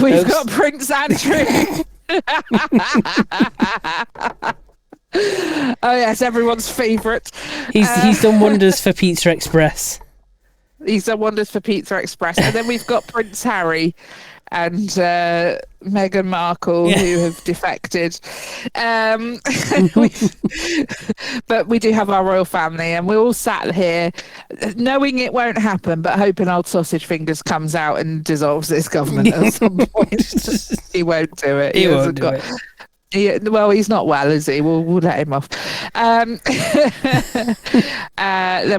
We've got Prince Andrew. Oh yes, everyone's favourite. He's done wonders for Pizza Express. He's done wonders for Pizza Express, and then we've got Prince Harry and Meghan Markle, who have defected. But we do have our royal family, and we're all sat here knowing it won't happen, but hoping old Sausage Fingers comes out and dissolves this government at some point. He won't do it. He won't do it. Well, he's not well, is he? We'll let him off. Then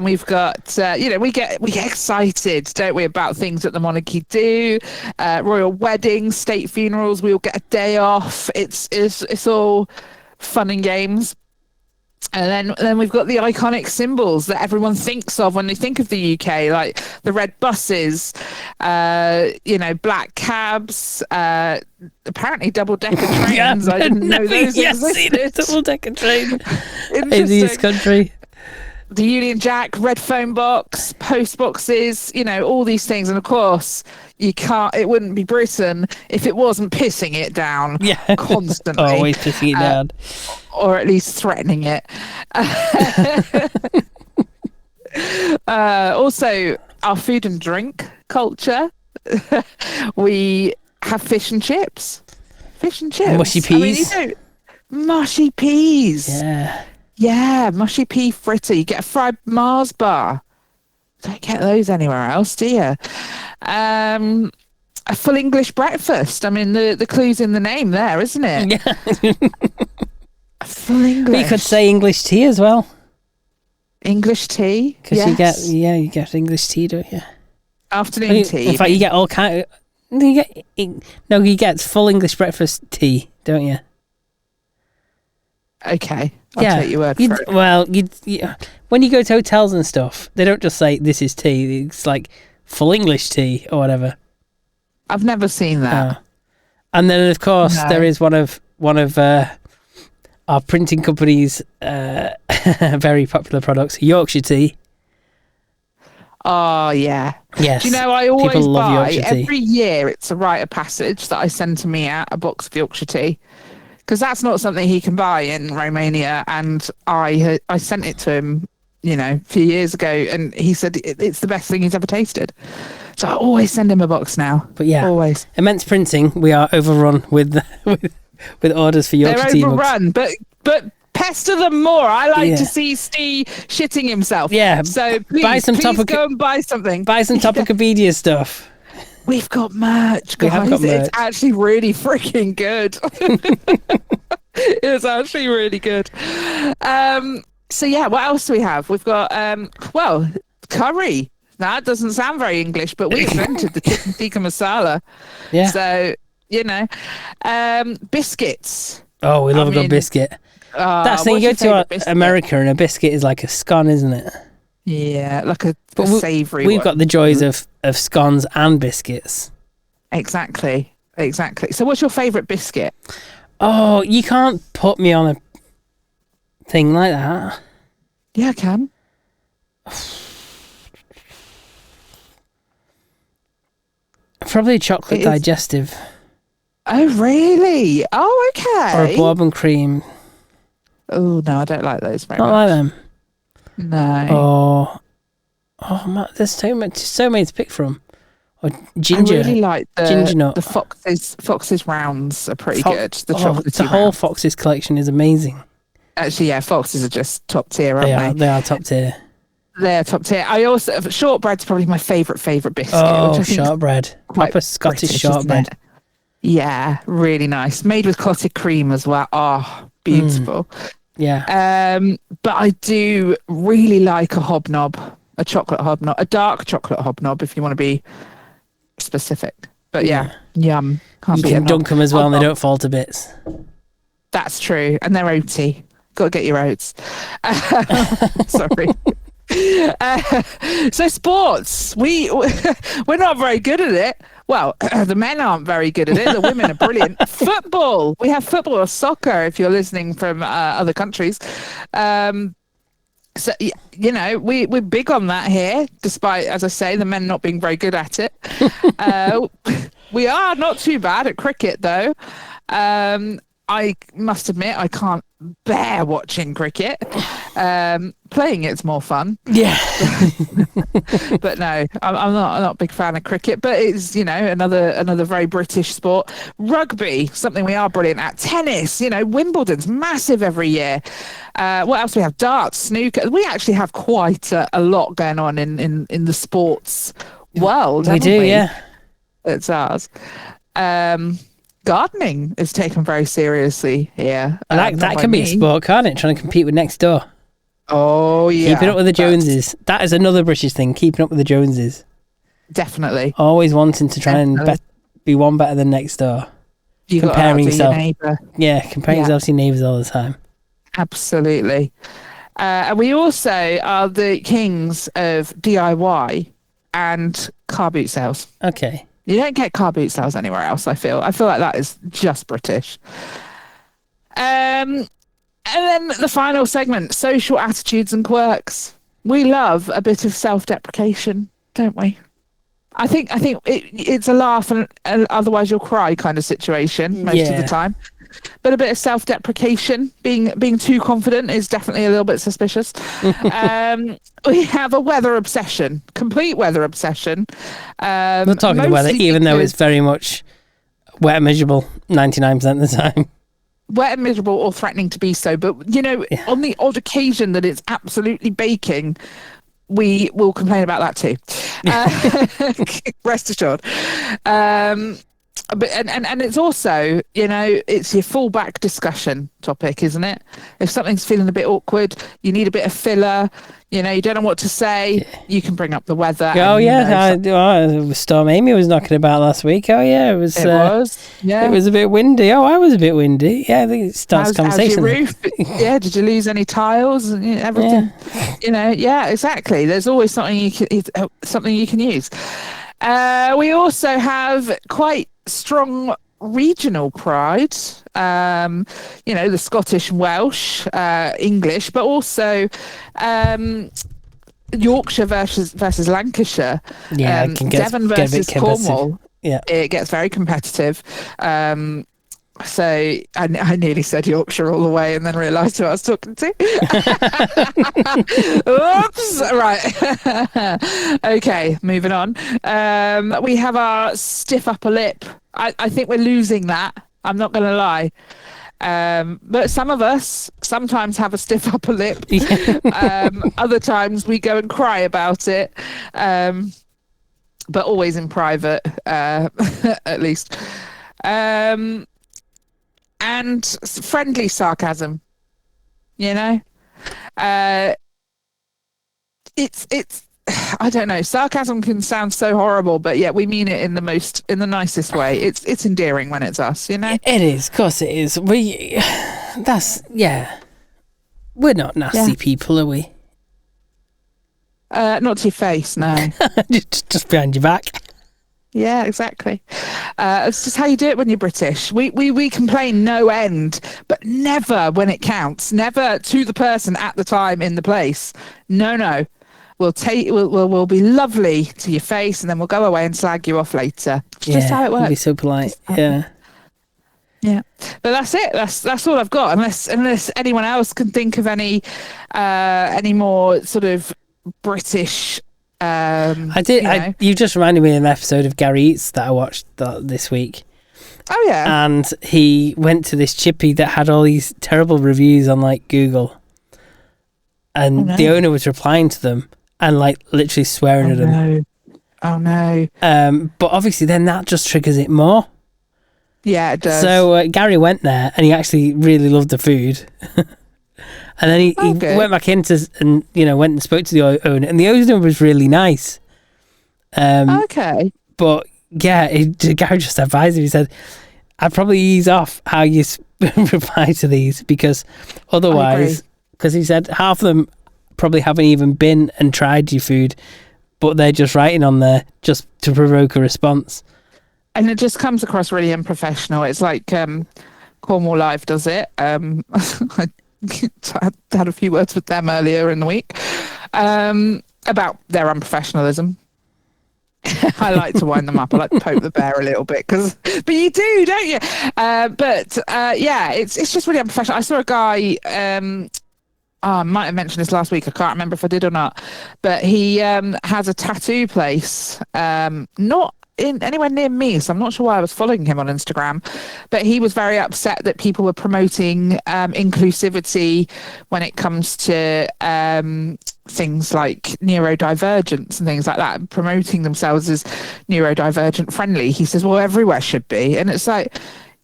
we've got, we get excited, don't we, about things that the monarchy do. Royal weddings, state funerals. We all get a day off. It's all fun and games. And then we've got the iconic symbols that everyone thinks of when they think of the UK, like the red buses, black cabs, apparently double-decker trains. I didn't know those existed. Double-decker train in this country. The Union Jack, red phone box, post boxes, all these things. And of course, it wouldn't be Britain if it wasn't pissing it down constantly. Always pissing it down. Or at least threatening it. Also, our food and drink culture. We have fish and chips. Mushy peas. Mushy peas. Yeah. Yeah, mushy pea fritter. You get a fried Mars bar. Don't get those anywhere else, do you? A full English breakfast. I mean, the clue's in the name there, isn't it? Yeah. Full English. You could say English tea as well. English tea? Because you get English tea, don't you? Afternoon tea. In fact, you get all kind of... You get full English breakfast tea, don't you? Okay. I'll take your word for it. Well, when you go to hotels and stuff, they don't just say, this is tea. It's like full English tea or whatever. I've never seen that. And then, of course, there is one of our printing company's very popular products, Yorkshire tea. Oh, yeah. Yes. Do you know, I always buy, Yorkshire tea. Every year, it's a rite of passage that I send to Mia, a box of Yorkshire tea. Because that's not something he can buy in Romania. And I sent it to him, a few years ago, and he said it's the best thing he's ever tasted. So I always send him a box now. But yeah, always. Immense Printing, we are overrun with orders for Yorkshire tea. They're overrun, but pester them more. I like to see Steve shitting himself. Yeah. So please go and buy something. Buy some Topicopedia stuff. We've got merch, guys. We have got merch. It's actually really freaking good. It's actually really good. So yeah, what else do we have? We've got curry. That doesn't sound very English, but we invented the chicken tikka masala. Yeah. So biscuits. Oh, we love a good biscuit. That's the thing. You go to America and a biscuit is like a scone, isn't it? Yeah, like a savoury. We've got the joys of scones and biscuits. Exactly. So what's your favourite biscuit? Oh, you can't put me on a thing like that. Yeah, I can. Probably chocolate digestive. Oh, really? Oh, okay. Or a bourbon cream. Oh, no, I don't like those very much. Not like them? No. Oh man, there's so many to pick from. Or ginger. I really like ginger nut. The Fox's rounds are pretty good. The chocolate. The whole Fox's collection is amazing. Actually, yeah, Foxes are just top tier, aren't they? They are top tier. They're top tier. I also shortbread's probably my favourite biscuit. Oh, shortbread, proper Scottish British, shortbread. Yeah, really nice. Made with clotted cream as well. Oh, beautiful. Yeah. But I do really like a hobnob, a chocolate hobnob, a dark chocolate hobnob, if you want to be specific. But yeah, yum. You can dunk them as well, and they don't fall to bits. That's true, and they're oaty. Got to get your oats. Sorry. So sports, we're not very good at it. Well, the men aren't very good at it. The women are brilliant. Football, we have football or soccer if you're listening from other countries. So you know, we're big on that here, despite, as I say, the men not being very good at it. We are not too bad at cricket though. I must admit, I can't bear watching cricket. Playing it's more fun. Yeah. But no, I'm not a big fan of cricket. But it's, you know, another very British sport. Rugby, something we are brilliant at. Tennis, you know, Wimbledon's massive every year. What else do we have? Darts, snooker. We actually have quite a lot going on in the sports world. We do, yeah. It's ours. Gardening is taken very seriously here. That can be a sport, can't it? Trying to compete with next door. Oh, yeah. Keeping up with the Joneses. That is another British thing, keeping up with the Joneses. Definitely. Always wanting to try and be one better than next door. You comparing yourself. Yeah, comparing yourself to your neighbours all the time. Absolutely. And we also are the kings of DIY and car boot sales. Okay. You don't get car boot sales anywhere else, I feel. I feel like that is just British. And then the final segment, social attitudes and quirks. We love a bit of self-deprecation, don't we? I think it's a laugh and otherwise you'll cry kind of situation most of the time. But a bit of self-deprecation, being too confident is definitely a little bit suspicious. We have a weather obsession, complete weather obsession. Not talking the weather, even though it's very much wet and miserable 99% of the time. Wet and miserable or threatening to be so. But, you know, on the odd occasion that it's absolutely baking, we will complain about that too. Rest assured. But and it's also, you know, it's your fallback discussion topic, isn't it? If something's feeling a bit awkward, you need a bit of filler, you know, you don't know what to say, you can bring up the weather. Oh, yeah. It was Storm Amy was knocking about last week. Oh, yeah. It was a bit windy. Oh, I was a bit windy. Yeah, I think it starts conversation. How's your roof? Yeah, did you lose any tiles and everything? Yeah. You know, yeah, exactly. There's always something you can use. We also have quite strong regional pride, you know, the Scottish, Welsh, English, but also Yorkshire versus Lancashire, Devon versus Cornwall. Yeah, it gets very competitive. So I nearly said Yorkshire all the way and then realised who I was talking to. Oops. Right. Okay, moving on. We have our stiff upper lip. I think we're losing that. I'm not going to lie. But some of us sometimes have a stiff upper lip. Other times we go and cry about it. But always in private, at least. And friendly sarcasm, you know, it's I don't know. Sarcasm can sound so horrible, but yeah, we mean it in the nicest way. It's endearing when it's us, you know. It is, of course, it is. We're not nasty people, are we? Not to your face, no. just behind your back. Yeah, exactly. It's just how you do it when you're British. We complain no end, but never when it counts. Never to the person at the time in the place. No. We'll be lovely to your face, and then we'll go away and slag you off later. It's just how it works. We'll be so polite. Yeah. Yeah, but that's it. That's all I've got. Unless anyone else can think of any more sort of British. I did. You just reminded me of an episode of Gary Eats that I watched this week. Oh yeah. And he went to this chippy that had all these terrible reviews on like Google, and the owner was replying to them, and like literally swearing at him. Oh no. But obviously then that just triggers it more. Yeah, it does. So Gary went there and he actually really loved the food. And then he went back into and went and spoke to the owner, and the owner was really nice. Okay. But yeah, Gary just advised him. He said, "I'd probably ease off how you reply to these, because otherwise, because he said half of them probably haven't even been and tried your food, but they're just writing on there just to provoke a response." And it just comes across really unprofessional. It's like Cornwall Live does it. I had a few words with them earlier in the week about their unprofessionalism. I like to wind them up. I like to poke the bear a little bit, but you do, don't you? Yeah, it's just really unprofessional. I saw a guy. I might have mentioned this last week. I can't remember if I did or not. But he has a tattoo place, not anywhere near me, so I'm not sure why I was following him on Instagram, but he was very upset that people were promoting inclusivity when it comes to things like neurodivergence and things like that, promoting themselves as neurodivergent friendly. He says, well, everywhere should be. And it's like,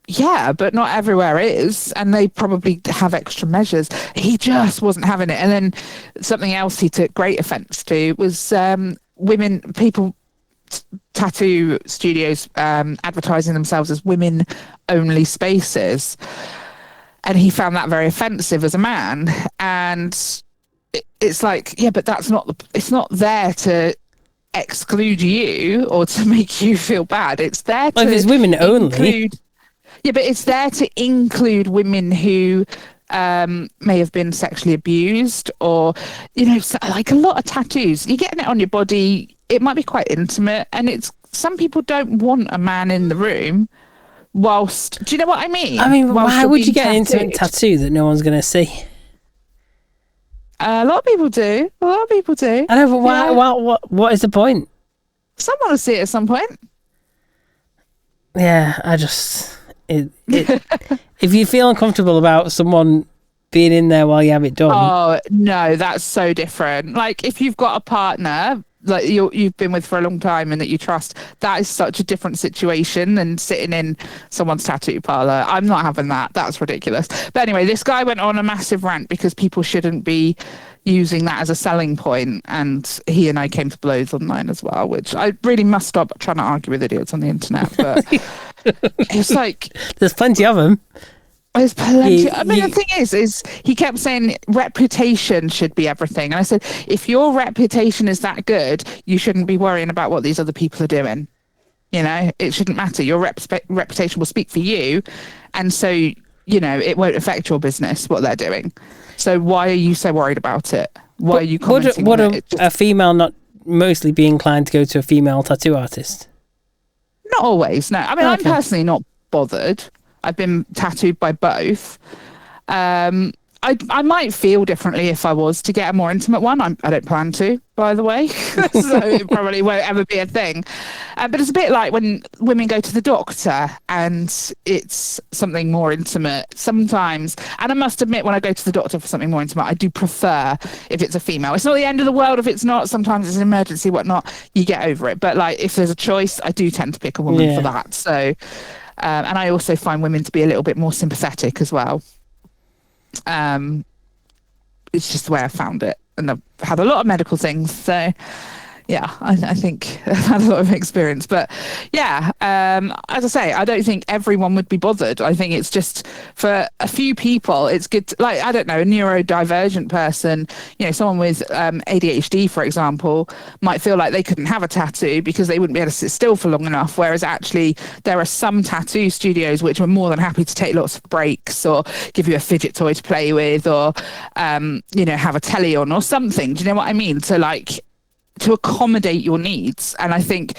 yeah, but not everywhere is, and they probably have extra measures. He just wasn't having it. And then something else he took great offence to was tattoo studios advertising themselves as women only spaces, and he found that very offensive as a man. And it's like, yeah, but it's not there to exclude you or to make you feel bad. It's there to it's women only. Yeah, but it's there to include women who may have been sexually abused, or like a lot of tattoos, you're getting it on your body, it might be quite intimate, and some people don't want a man in the room whilst, do you know what I mean? I mean, why would you get an intimate tattoo that no one's going to see? A lot of people do. I know, but why? Yeah. What is the point? Someone will see it at some point. Yeah, if you feel uncomfortable about someone being in there while you have it done. Oh no, that's so different. Like if you've got a partner like you've been with for a long time and that you trust, that is such a different situation than sitting in someone's tattoo parlor. I'm not having that. That's ridiculous. But anyway, this guy went on a massive rant because people shouldn't be using that as a selling point, and he and I came to blows online as well, which I really must stop trying to argue with idiots on the internet. But it's like there's plenty of them. There's plenty. The thing is he kept saying reputation should be everything. And I said, if your reputation is that good, you shouldn't be worrying about what these other people are doing. It shouldn't matter. Your reputation will speak for you. And so, it won't affect your business, what they're doing. So why are you so worried about it? Why are you commenting would on it? A female not mostly be inclined to go to a female tattoo artist? Not always, no. I mean, I'm personally not bothered. I've been tattooed by both. I might feel differently if I was to get a more intimate one. I don't plan to, by the way, so it probably won't ever be a thing. But it's a bit like when women go to the doctor and it's something more intimate sometimes. And I must admit, when I go to the doctor for something more intimate, I do prefer if it's a female. It's not the end of the world if it's not. Sometimes it's an emergency, whatnot. You get over it. But like if there's a choice, I do tend to pick a woman for that. So, and I also find women to be a little bit more sympathetic as well. It's just the way I found it, and I've had a lot of medical things, so yeah, I think I've had a lot of experience. But yeah, as I say, I don't think everyone would be bothered. I think it's just for a few people, it's good to, like, I don't know, a neurodivergent person, someone with ADHD, for example, might feel like they couldn't have a tattoo because they wouldn't be able to sit still for long enough. Whereas actually there are some tattoo studios which are more than happy to take lots of breaks or give you a fidget toy to play with, or, have a telly on or something. Do you know what I mean? So like, to accommodate your needs. And I think,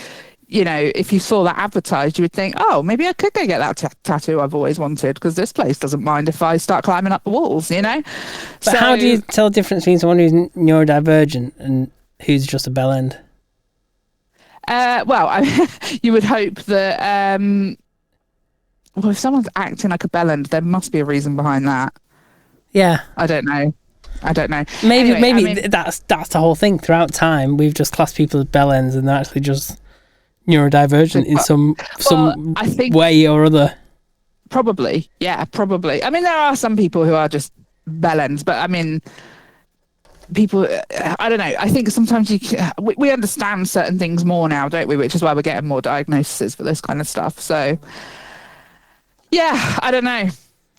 if you saw that advertised, you would think, oh, maybe I could go get that tattoo I've always wanted, because this place doesn't mind if I start climbing up the walls, But so, how do you tell the difference between someone who's neurodivergent and who's just a bell end? You would hope that, if someone's acting like a bell end, there must be a reason behind that. Yeah. I don't know. I don't know. Maybe Anyway, I mean, that's the whole thing. Throughout time, we've just classed people as bellends, and they're actually just neurodivergent in some I think way or other. Probably, yeah, probably. I mean, there are some people who are just bellends, but I mean, people, I don't know. I think sometimes we understand certain things more now, don't we? Which is why we're getting more diagnoses for this kind of stuff. So, yeah, I don't know.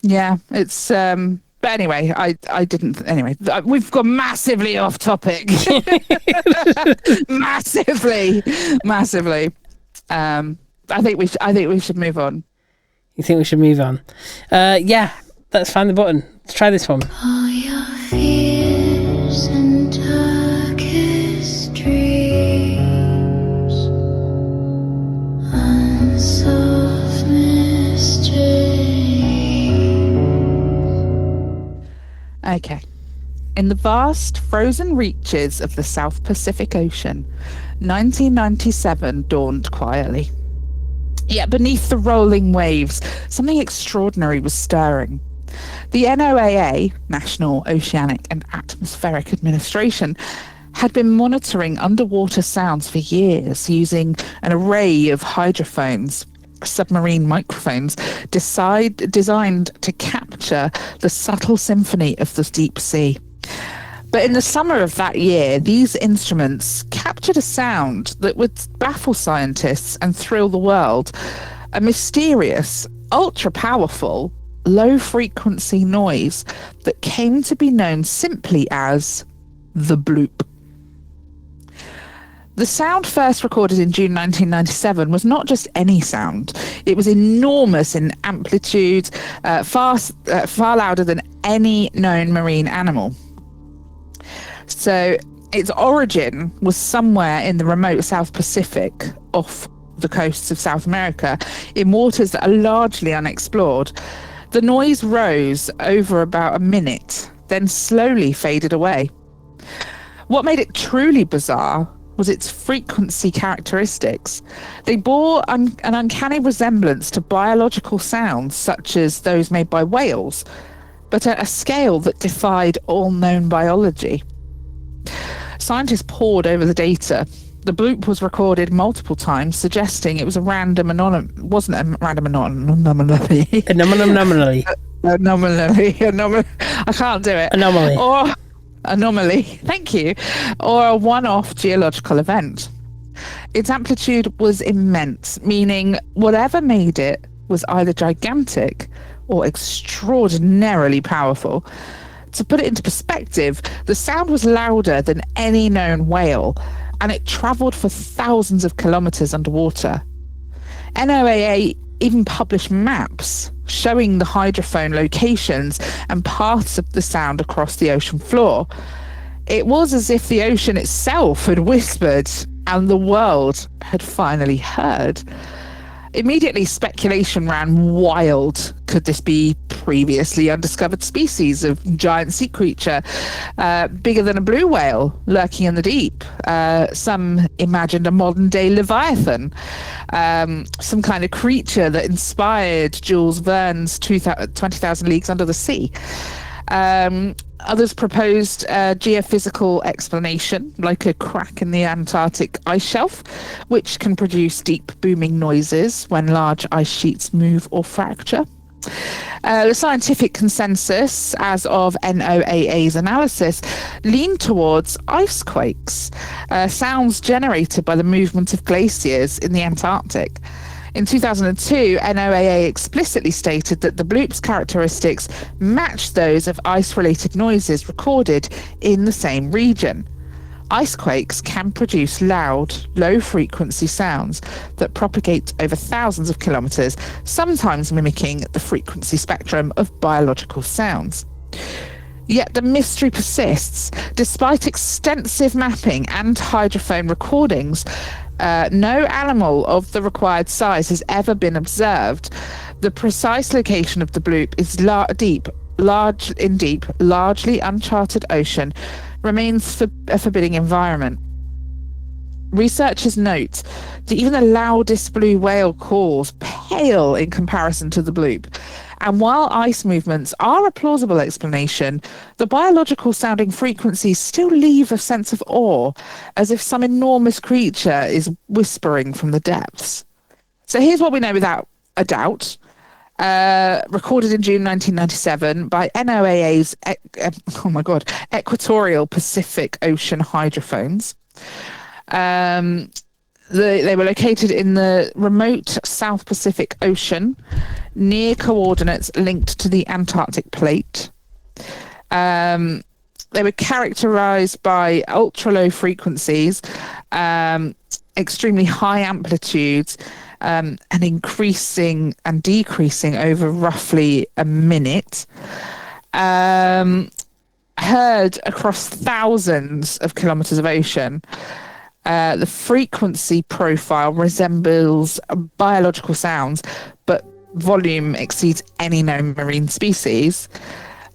Yeah, it's. But anyway, I didn't. Anyway, we've gone massively off topic. massively. I think we should move on. You think we should move on? Yeah, let's find the button. Let's try this one. All your fears and darkest dreams, unsolved mysteries. Okay. In the vast frozen reaches of the South Pacific Ocean, 1997 dawned quietly. Yet beneath the rolling waves, something extraordinary was stirring. The NOAA, National Oceanic and Atmospheric Administration, had been monitoring underwater sounds for years using an array of hydrophones, submarine microphones, designed to capture the subtle symphony of the deep sea. But in the summer of that year, these instruments captured a sound that would baffle scientists and thrill the world. A mysterious, ultra-powerful, low-frequency noise that came to be known simply as the bloop. The sound first recorded in June 1997 was not just any sound. It was enormous in amplitude, far louder than any known marine animal. So its origin was somewhere in the remote South Pacific, off the coasts of South America, in waters that are largely unexplored. The noise rose over about a minute, then slowly faded away. What made it truly bizarre was its frequency characteristics. They bore an uncanny resemblance to biological sounds such as those made by whales, but at a scale that defied all known biology. Scientists pored over the data. The bloop was recorded multiple times, suggesting it was a random anomaly. I can't do it. Anomaly. Thank you. Or a one-off geological event. Its amplitude was immense, meaning whatever made it was either gigantic or extraordinarily powerful. To put it into perspective, the sound was louder than any known whale, and it travelled for thousands of kilometres underwater. NOAA even published maps showing the hydrophone locations and paths of the sound across the ocean floor. It was as if the ocean itself had whispered and the world had finally heard. Immediately, speculation ran wild. Could this be previously undiscovered species of giant sea creature, bigger than a blue whale, lurking in the deep? Some imagined a modern-day Leviathan, some kind of creature that inspired Jules Verne's 20,000 Leagues Under the Sea. Others proposed a geophysical explanation, like a crack in the Antarctic ice shelf, which can produce deep booming noises when large ice sheets move or fracture. The scientific consensus, as of NOAA's analysis, leaned towards ice quakes, sounds generated by the movement of glaciers in the Antarctic. In 2002, NOAA explicitly stated that the bloop's characteristics matched those of ice-related noises recorded in the same region. Ice quakes can produce loud, low-frequency sounds that propagate over thousands of kilometres, sometimes mimicking the frequency spectrum of biological sounds. Yet the mystery persists. Despite extensive mapping and hydrophone recordings, no animal of the required size has ever been observed. The precise location of the bloop is largely uncharted ocean, remains a forbidding environment. Researchers note that even the loudest blue whale calls pale in comparison to the bloop, And while ice movements are a plausible explanation, the biological sounding frequencies still leave a sense of awe, as if some enormous creature is whispering from the depths. So here's what we know without a doubt. Recorded in June 1997 by NOAA's Equatorial Pacific Ocean hydrophones. They were located in the remote South Pacific Ocean, near coordinates linked to the Antarctic plate. They were characterized by ultra-low frequencies, extremely high amplitudes, and increasing and decreasing over roughly a minute. Heard across thousands of kilometers of ocean. The frequency profile resembles biological sounds, but volume exceeds any known marine species.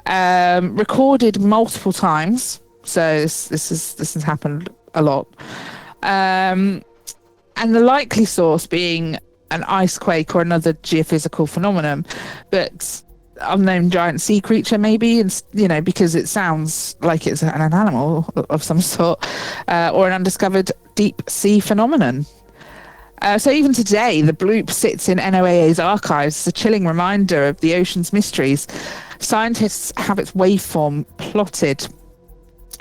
Recorded multiple times, so this has happened a lot. And the likely source being an ice quake or another geophysical phenomenon, but unknown giant sea creature maybe, and because it sounds like it's an animal of some sort, or an undiscovered deep sea phenomenon. So even today, the bloop sits in NOAA's archives as a chilling reminder of the ocean's mysteries. Scientists have its waveform plotted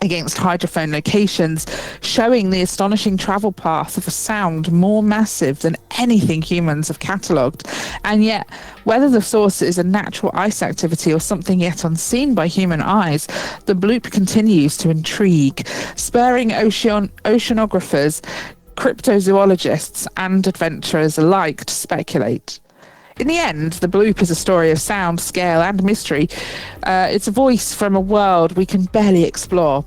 against hydrophone locations, showing the astonishing travel path of a sound more massive than anything humans have catalogued. And yet, whether the source is a natural ice activity or something yet unseen by human eyes, the bloop continues to intrigue, spurring oceanographers, cryptozoologists, and adventurers alike to speculate. In the end, the bloop is a story of sound, scale, and mystery. It's a voice from a world we can barely explore,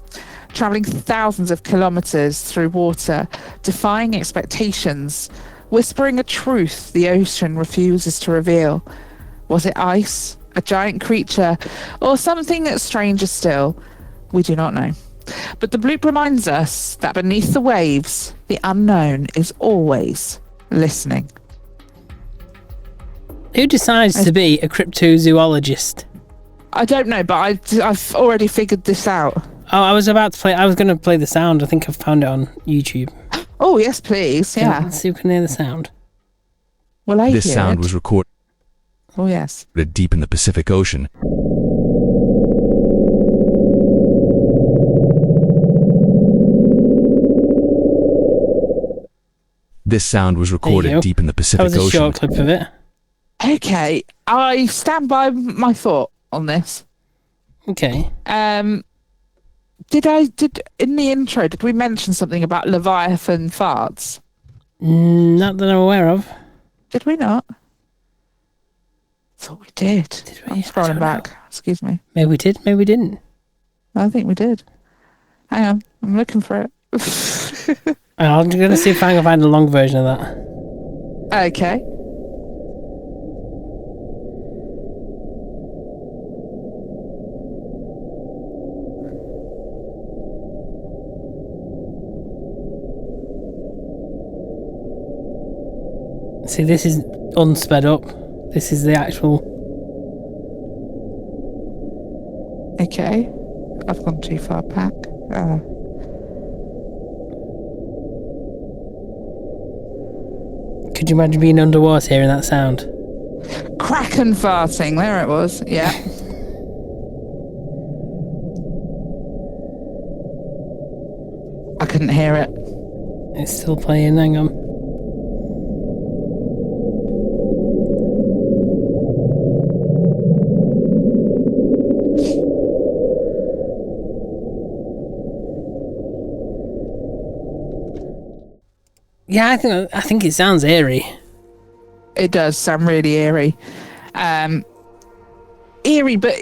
travelling thousands of kilometres through water, defying expectations, whispering a truth the ocean refuses to reveal. Was it ice, a giant creature, or something that's stranger still? We do not know. But the bloop reminds us that beneath the waves, the unknown is always listening. Who decides to be a cryptozoologist? I don't know, but I've already figured this out. Oh, I was going to play the sound. I think I've found it on YouTube. Oh, yes, please. Yeah. Let's see if we can hear the sound. Well, this sound was recorded. Oh, yes. Deep in the Pacific Ocean. This sound was recorded deep in the Pacific Ocean. That was a short clip of it. Okay, I stand by my thought on this. Okay. In the intro, did we mention something about Leviathan farts? Not that I'm aware of. Did we not? I thought we did. I'm scrolling back. Excuse me. Maybe we did, maybe we didn't. I think we did. Hang on, I'm looking for it. I'm going to see if I can find a long version of that. Okay. See, this is unsped up. This is the actual... Okay. I've gone too far back. Could you imagine being underwater hearing that sound? Kraken farting. There it was. Yeah. I couldn't hear it. It's still playing. Hang on. Yeah, I think it sounds eerie. It does sound really eerie. Eerie, but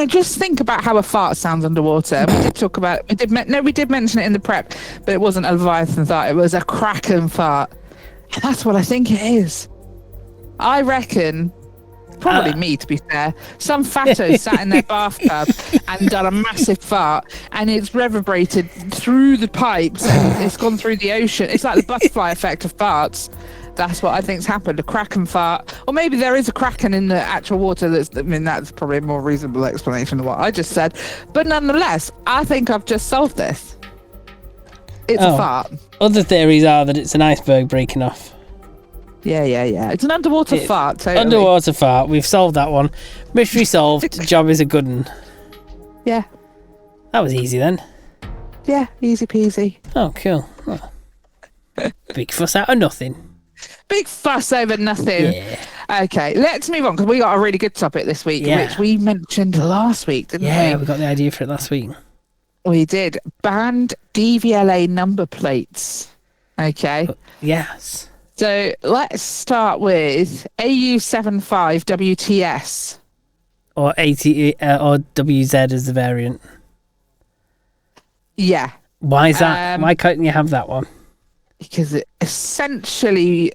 just think about how a fart sounds underwater. We did talk about we did mention it in the prep, but it wasn't a Leviathan fart, it was a Kraken fart. And that's what I think it is. I reckon, probably me to be fair, some fatto sat in their bathtub and done a massive fart, and it's reverberated through the pipes and it's gone through the ocean. It's like the butterfly effect of farts. That's what I think's happened. A kraken fart, or maybe there is a kraken in the actual water. That's probably a more reasonable explanation than what I just said. But nonetheless, I think I've just solved this. It's a fart. Other theories are that it's an iceberg breaking off. Yeah. It's an underwater fart. Totally. Underwater fart. We've solved that one. Mystery solved. Job is a good one. Yeah. That was easy then. Yeah, easy peasy. Oh, cool. Oh. Big fuss out of nothing. Big fuss over nothing. Yeah. Okay, let's move on because we got a really good topic this week, which we mentioned last week, didn't we? Yeah, we got the idea for it last week. We did. Banned DVLA number plates. Okay. Yes. So let's start with AU75WTS. Or AT or WZ as the variant. Yeah. Why is that? Why can't you have that one? Because it essentially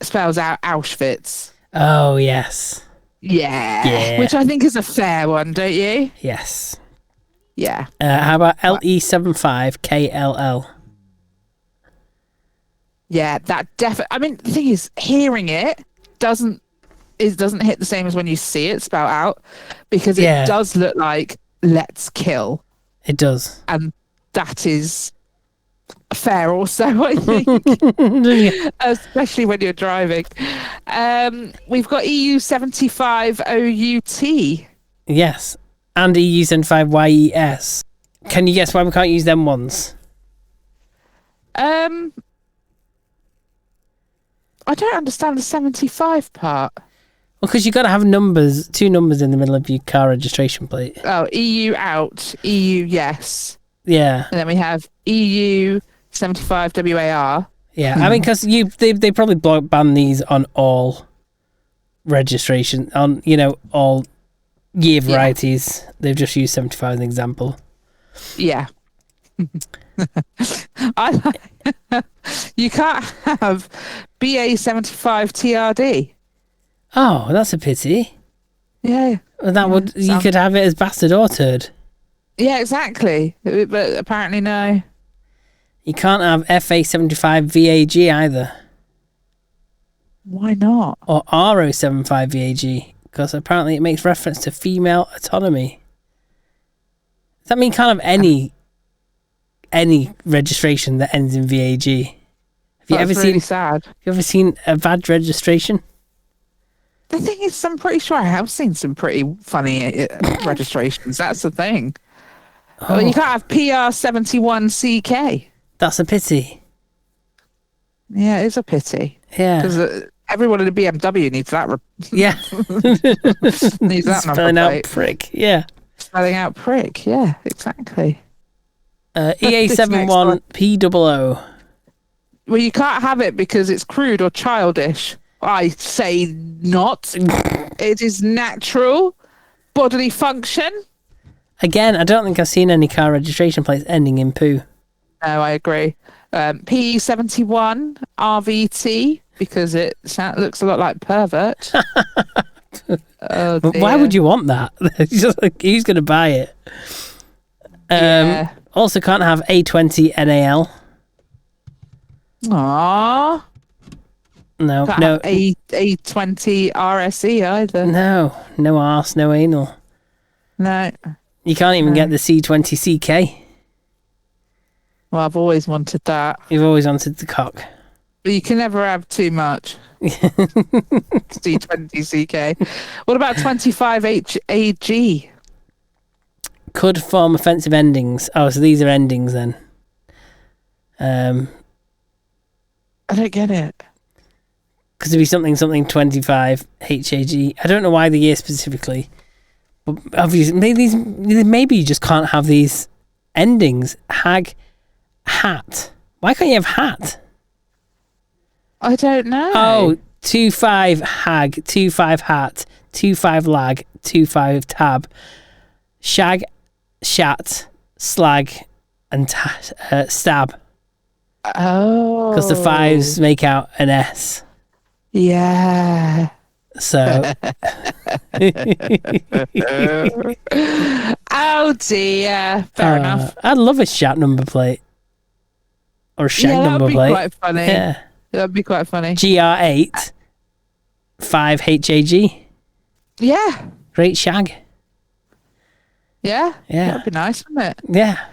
spells out Auschwitz. Oh, yes. Yeah. Which I think is a fair one, don't you? Yes. Yeah. How about LE75KLL? Yeah, that definitely. I mean, the thing is, hearing it doesn't hit the same as when you see it spelled out, because it does look like "let's kill." It does, and that is fair also, I think. Especially when you're driving. We've got EU75OUT. Yes, and EU75YES. Can you guess why we can't use them ones? I don't understand the 75 part. Well, because you've got to have numbers, 2 numbers in the middle of your car registration plate. Oh, EU out, EU yes. Yeah. And then we have EU75WAR. Yeah, I mean, because they probably ban these on all registration, on, all year varieties. They've just used 75 as an example. Yeah. You can't have BA75 TRD. Oh, that's a pity. Yeah. You could have it as bastard or turd. Yeah, exactly. But apparently no. You can't have FA75 VAG either. Why not? Or RO75 VAG, because apparently it makes reference to female autonomy. Does that mean you can't have any registration that ends in VAG? Have you ever seen a VAG registration? The thing is, I'm pretty sure I have seen some pretty funny registrations. That's the thing. Oh. Well, you can't have PR71CK. That's a pity. Yeah, it is a pity. Yeah. Because everyone in a BMW needs that. Yeah. Needs that Spelling number out prick. Yeah. Spelling out prick. Yeah, exactly. EA71POO. Well, you can't have it because it's crude or childish. I say not. It is natural bodily function. Again, I don't think I've seen any car registration plates ending in poo. No, I agree. P71 RVT, because it looks a lot like pervert. Oh, but why would you want that? It's just like, who's going to buy it? Also can't have A20 NAL. Aww. No. Can't have A20 RSE either. No arse, no anal. No. You can't even get the C20CK. Well, I've always wanted that. You've always wanted the cock. But you can never have too much. C20CK. What about 25HAG? Could form offensive endings. Oh, so these are endings then. I don't get it. Because it'd be something 25 HAG. I don't know why the year specifically. But obviously, maybe you just can't have these endings. Hag, hat. Why can't you have hat? I don't know. Oh, 25 hag, 25 hat, 25 lag, 25 tab, shag, shat, slag, and stab. Oh. Because the 5s make out an S. Yeah. So. Oh dear. Fair enough. I'd love a shat number plate. Or a shag number plate. Quite funny. Yeah. That'd be quite funny. GR8 5HAG. Yeah. Great shag. Yeah. Yeah. That'd be nice, wouldn't it? Yeah.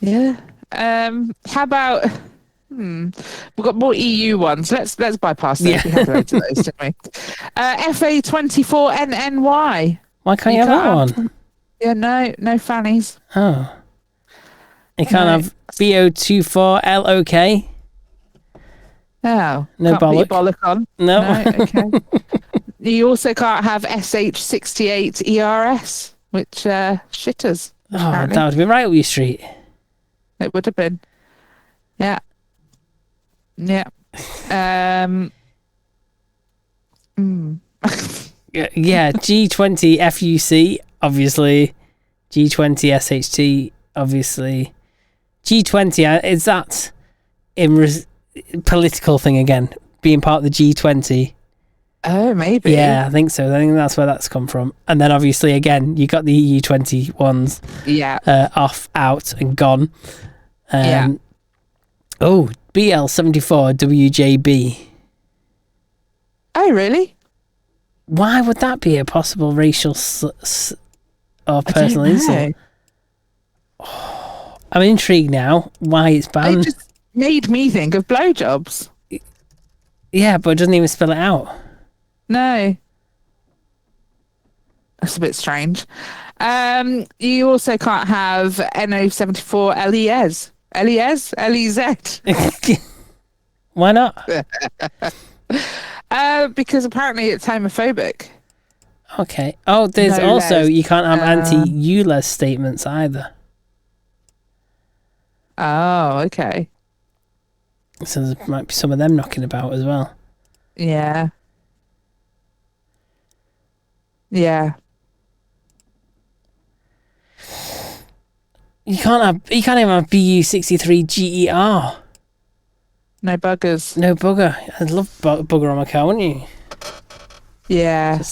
Yeah. How about we've got more EU ones. Let's bypass those. Yeah. We had loads of those, didn't we? FA24NNY. Why can't you have that one? Yeah, no fannies. Oh. You can't have BO24LOK. Oh. No Can't put your bollock. bollock on. No. Okay. You also can't have SH68ERS, which shitters. Oh, apparently. that would have been right up your street. It would have been. Yeah. Yeah. Yeah, G20 FUC, obviously. G20 SHT, obviously. G20, is that political thing again? Being part of the G20? Oh, maybe. Yeah, I think so. I think that's where that's come from. And then obviously, again, you got the EU20 ones. Yeah. Off, out, and gone. Yeah. Oh, BL74 WJB. Oh, really? Why would that be a possible racial or personal insult? Oh, I'm intrigued now why it's banned. It just made me think of blowjobs. Yeah, but it doesn't even spell it out. No. That's a bit strange. You also can't have NO74 LES. LES? LEZ. Why not? Because apparently it's homophobic. Okay. Oh, there's No also, les. you can't have anti-ULEZ statements either. Oh, okay. So there might be some of them knocking about as well. Yeah. Yeah. You can't even have BU63 GER. No buggers. No bugger. I'd love bugger on my car, wouldn't you? Yeah.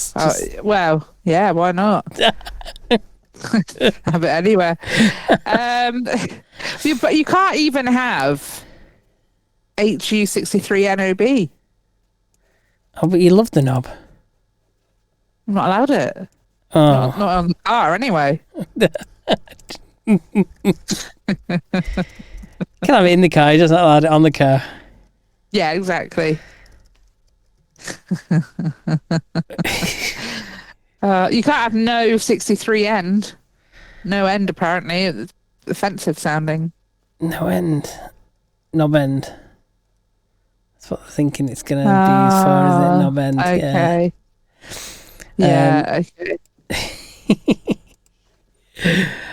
Well, yeah, why not? Have it anywhere. But you can't even have HU63NOB. Oh, but you love the knob. I'm not allowed it. Oh. Not on the car, anyway. Can have it in the car, he doesn't allow it on the car. Yeah, exactly. You can't have no 63 end. No end, apparently. It's offensive sounding. No end. Knob end. That's what I'm thinking it's going to be used for, isn't it? Knob end. Okay. Yeah, okay.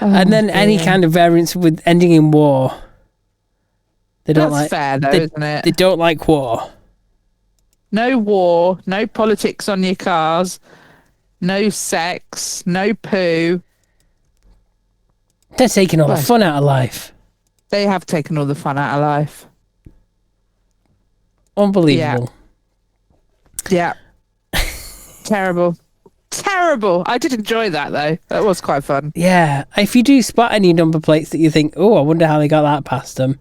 And then any kind of variants with ending in war. They don't That's fair, though, isn't it? They don't like war. No war, no politics on your cars, no sex, no poo. They're taking all the fun out of life. They have taken all the fun out of life. Unbelievable. Yeah. Terrible. Terrible. I did enjoy that, though. That was quite fun. Yeah. If you do spot any number plates that you think, oh, I wonder how they got that past them,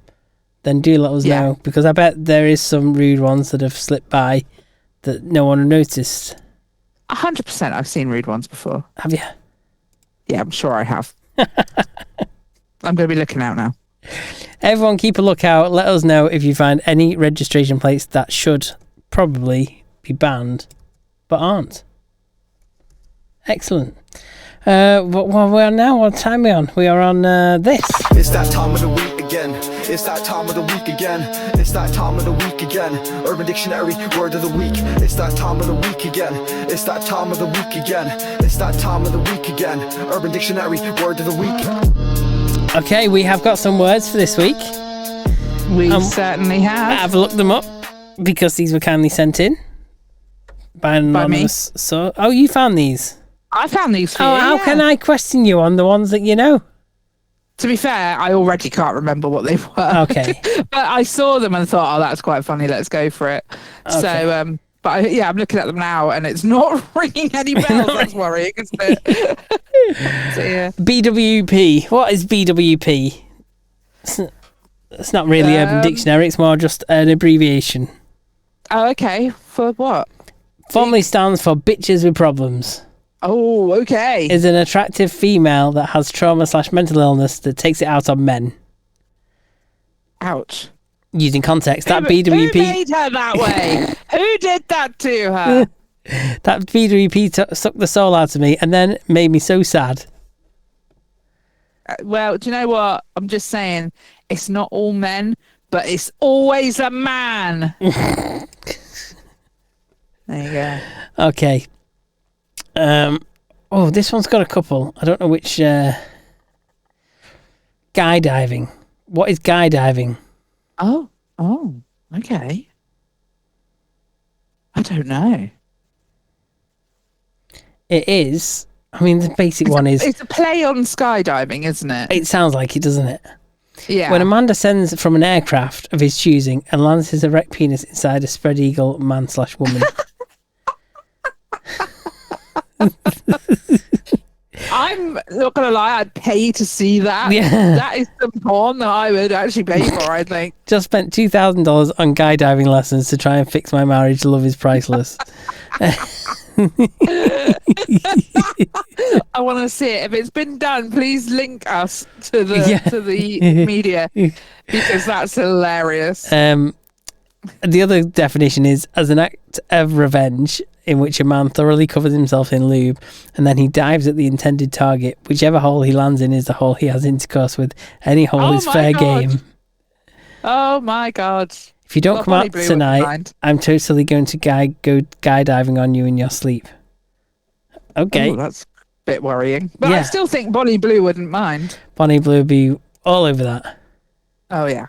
then do let us know. Because I bet there is some rude ones that have slipped by that no one noticed. 100% I've seen rude ones before. Have you? Yeah, I'm sure I have. I'm going to be looking out now. Everyone keep a lookout. Let us know if you find any registration plates that should probably be banned, but aren't. Excellent. What we're on now? What time are we on? We are on this. It's that time of the week again. It's that time of the week again. It's that time of the week again. Urban Dictionary, word of the week. It's that time of the week again. It's that time of the week again. It's that time of the week again. Urban Dictionary, word of the week. Okay, we have got some words for this week. We certainly have. I've looked them up because these were kindly sent in by an anonymous. So, oh, you found these? I found these for you. How can I question you on the ones that you know? To be fair, I already can't remember what they were. Okay. But I saw them and thought, oh, that's quite funny. Let's go for it. Okay. So, I'm looking at them now and it's not ringing any bells. That's worrying, isn't it? So, yeah. BWP. What is BWP? It's not really Urban Dictionary. It's more just an abbreviation. Oh, okay. For what? Formally stands for bitches with problems. Oh, okay. Is an attractive female that has trauma/mental illness that takes it out on men. Ouch. Using context, that Who BWP... made her that way? Who did that to her? That BWP sucked the soul out of me and then made me so sad. Well, do you know what? I'm just saying, it's not all men, but it's always a man. There you go. Okay. This one's got a couple. I don't know which. Guy diving. What is guy diving? Oh, okay. I don't know. It is. I mean, the basic one is... It's a play on skydiving, isn't it? It sounds like it, doesn't it? Yeah. When a man descends from an aircraft of his choosing and lands his erect penis inside a spread eagle man/woman. I'm not going to lie, I'd pay to see that. Yeah. That is some porn that I would actually pay for, I think. Just spent $2,000 on guy diving lessons to try and fix my marriage. Love is priceless. I want to see it. If it's been done, please link us to the media, because that's hilarious. The other definition is as an act of revenge in which a man thoroughly covers himself in lube and then he dives at the intended target. Whichever hole he lands in is the hole he has intercourse with. Any hole is fair game. Oh my God. If you don't come out tonight, I'm totally going to go guy diving on you in your sleep. Okay. Oh, that's a bit worrying. But Yeah. I still think Bonnie Blue wouldn't mind. Bonnie Blue would be all over that. Oh, yeah.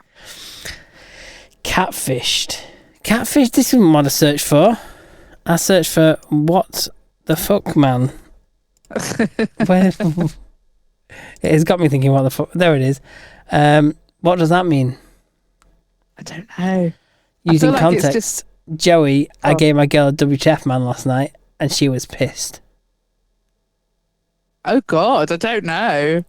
Catfished. Catfish, this isn't what I searched for. I searched for what the fuck, man. It has got me thinking, what the fuck. There it is. What does that mean? I don't know. Using like context, Joey, I gave my girl a WTF man last night and she was pissed. Oh, God, I don't know.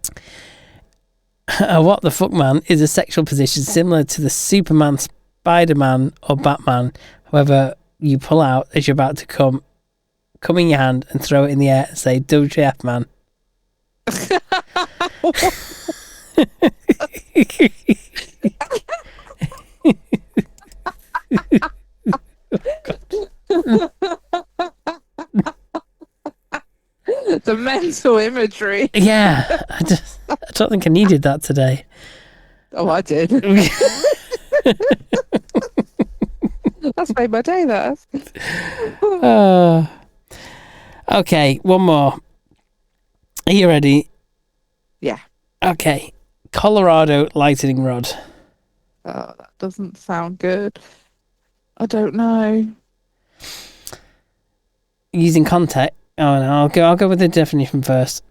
What the fuck, man, is a sexual position similar to the Superman, Spider-Man, or Batman. However, you pull out as you're about to come in your hand and throw it in the air and say, WTF, man. The mental imagery. Yeah, I don't think I needed that today. Oh, I did. That's made my day, that has. Okay, one more. Are you ready? Yeah. Okay. Colorado lightning rod. Oh, that doesn't sound good. I don't know. Using context. Oh no, I'll go with the definition first.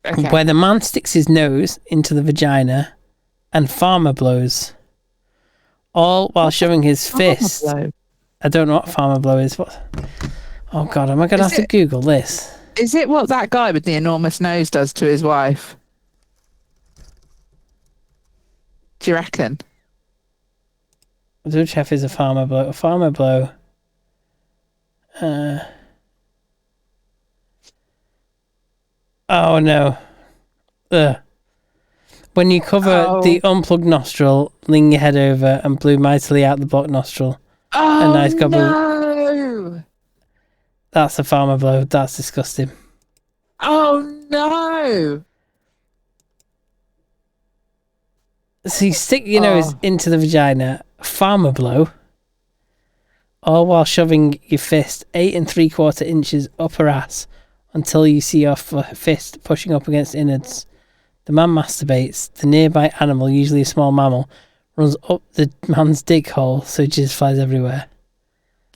Okay. Where the man sticks his nose into the vagina and farmer blows. All while shoving his fist. Blow. I don't know what farmer blow is. What? Oh God, am I going to have to Google this? Is it what that guy with the enormous nose does to his wife? Do you reckon? The chef is a farmer blow. A farmer blow. Oh no. When you cover the unplugged nostril, lean your head over and blew mightily out the blocked nostril. Oh, a nice gobble. no. That's a farmer blow. That's disgusting. Oh, no. So you stick your nose into the vagina, farmer blow, all while shoving your fist 8 3/4 inches up her ass until you see your fist pushing up against innards. The man masturbates. The nearby animal, usually a small mammal, runs up the man's dick hole so jizz flies everywhere.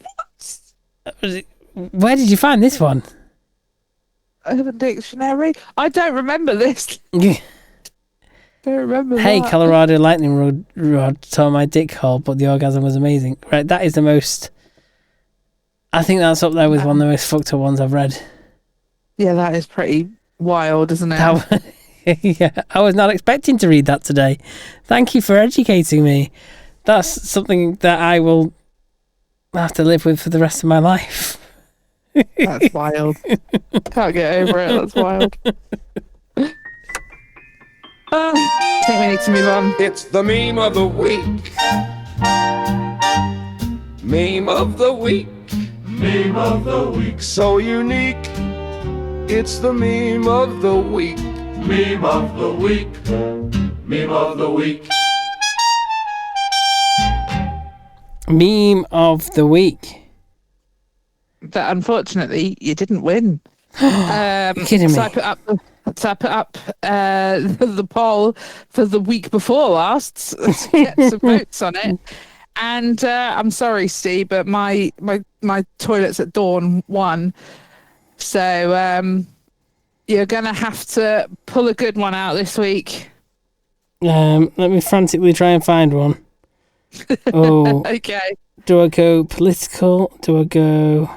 What? Where did you find this one? Urban Dictionary? I don't remember this. Don't remember Hey, that. Colorado lightning rod tore my dick hole, but the orgasm was amazing. Right, that is the most... I think that's up there with one of the most fucked up ones I've read. Yeah, that is pretty wild, isn't it? Yeah, I was not expecting to read that today. Thank you for educating me. That's something that I will have to live with for the rest of my life. That's wild. Can't get over it. That's wild. I think we need to move on. It's the meme of the week. Meme of the week. Meme of the week. So unique. It's the meme of the week. Meme of the week. Meme of the week. Meme of the week. But unfortunately, you didn't win. You're kidding me. So I put up the poll for the week before last to get some votes on it. And I'm sorry, Steve, but my toilets at dawn won. So you're going to have to pull a good one out this week. Let me frantically try and find one. Oh, okay. Do I go political? Do I go...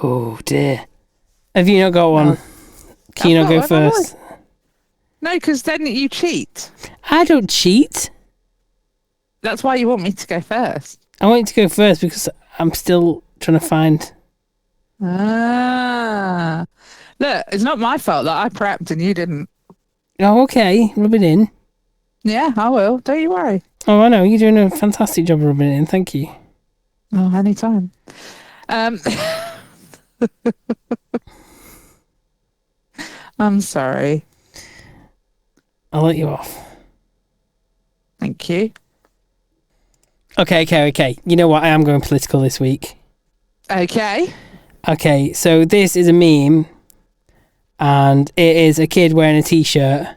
Oh, dear. Have you not got one? Can you not go first? No, because then you cheat. I don't cheat. That's why you want me to go first. I want you to go first because I'm still trying to find... Ah. Look, it's not my fault that I prepped and you didn't. Oh, okay. Rub it in. Yeah, I will. Don't you worry. Oh, I know. You're doing a fantastic job rubbing it in. Thank you. Oh, anytime. I'm sorry. I'll let you off. Thank you. Okay. You know what? I am going political this week. Okay. Okay, so this is a meme, and it is a kid wearing a t-shirt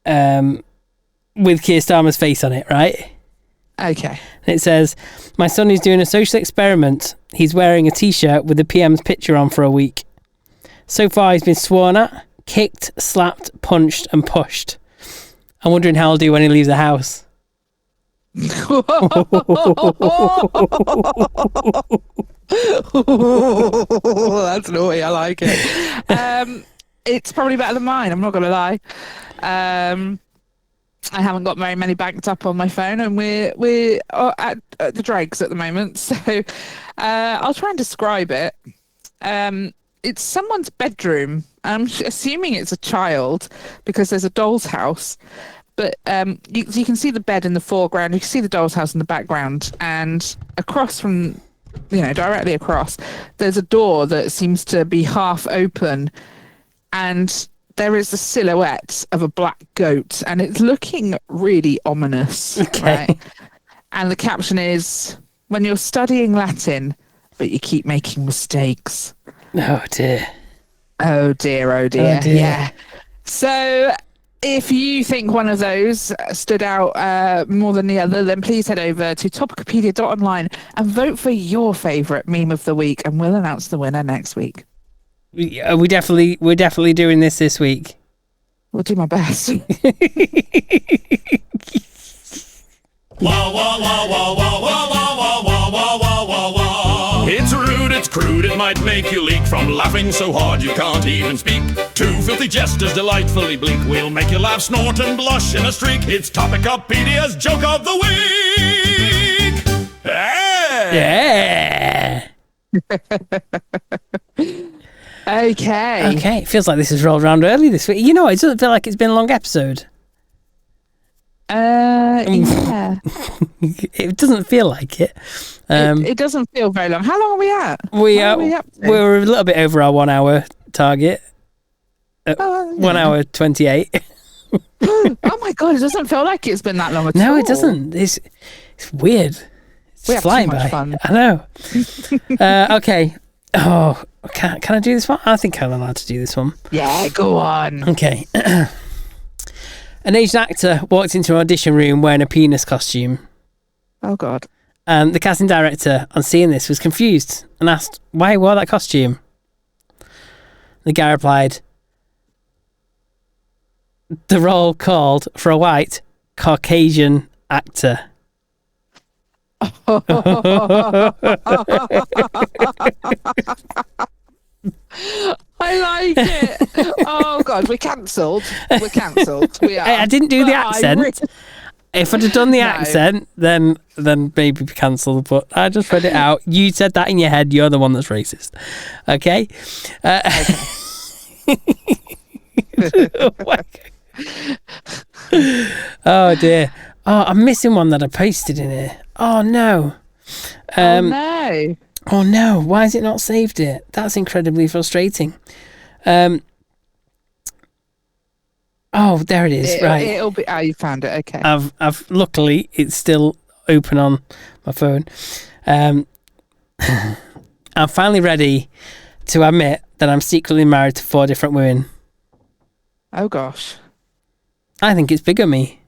with Keir Starmer's face on it, right? Okay. And it says, "My son is doing a social experiment. He's wearing a t-shirt with the PM's picture on for a week. So far, he's been sworn at, kicked, slapped, punched, and pushed. I'm wondering how he'll do when he leaves the house." That's naughty. I like it. It's probably better than mine. I'm not going to lie. I haven't got very many banked up on my phone, and we're at the dregs at the moment. So I'll try and describe it. It's someone's bedroom. I'm assuming it's a child because there's a doll's house. But you can see the bed in the foreground. You can see the doll's house in the background. And across from, directly across, there's a door that seems to be half open. And there is a silhouette of a black goat. And it's looking really ominous. Okay. Right? And the caption is, "When you're studying Latin, but you keep making mistakes." Oh, dear. Oh, dear. Oh, dear. Yeah. So... if you think one of those stood out more than the other, then please head over to topicopedia.online and vote for your favourite meme of the week, and we'll announce the winner next week. We're definitely doing this week. We'll do my best. It's rude, it's crude, it might make you leak from laughing so hard you can't even speak. Two filthy jesters delightfully bleak, we'll make you laugh, snort and blush in a streak. It's Topicopedia's Joke of the Week! Yeah! Okay. It feels like this has rolled around early this week. It doesn't feel like it's been a long episode. Yeah. It doesn't feel like it. It doesn't feel very long. How long are we at? We're a little bit over our 1 hour target. 1 hour 28. Oh my god! It doesn't feel like it's been that long at all. No, it doesn't. It's weird. It's flying by. Fun. I know. Okay. Oh, can I do this one? I think I'm allowed to do this one. Yeah, go on. Okay. An aged actor walked into an audition room wearing a penis costume. Oh, God. And the casting director, on seeing this, was confused and asked why he wore that costume. The guy replied, "The role called for a white Caucasian actor." I like it. Oh God, we're cancelled. We are. I didn't do the accent. If I'd have done the accent, then maybe be cancelled. But I just read it out. You said that in your head. You're the one that's racist. Okay. Oh dear. Oh, I'm missing one that I pasted in here. Oh no. Oh no. Why has it not saved it? That's incredibly frustrating. Oh, there it is. Right. It'll be. Oh, you found it. Okay. I've luckily it's still open on my phone. I'm finally ready to admit that I'm secretly married to 4 different women. Oh gosh. I think it's bigamy.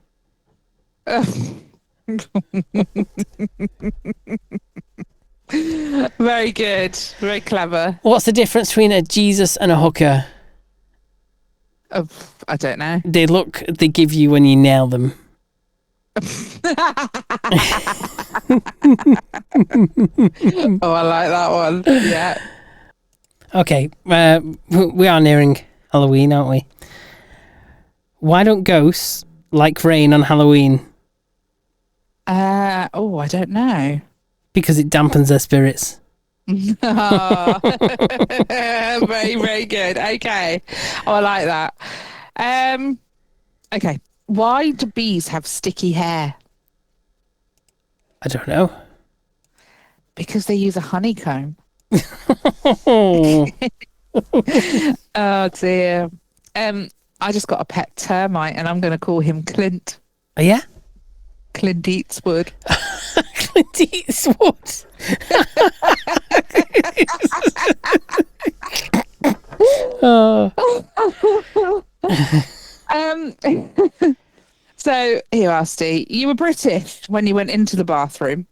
Very good. Very clever. What's the difference between a Jesus and a hooker? I don't know. They give you when you nail them. Oh, I like that one. Yeah. Okay, we are nearing Halloween, aren't we? Why don't ghosts like rain on Halloween? I don't know. Because it dampens their spirits. Oh. Very, very good. Okay. Oh, I like that. Okay. Why do bees have sticky hair? I don't know. Because they use a honeycomb. Oh dear. I just got a pet termite and I'm going to call him Clint. Oh, yeah? Clint Eastwood. Clint Eastwood. Oh. So here, Asti, you were British when you went into the bathroom.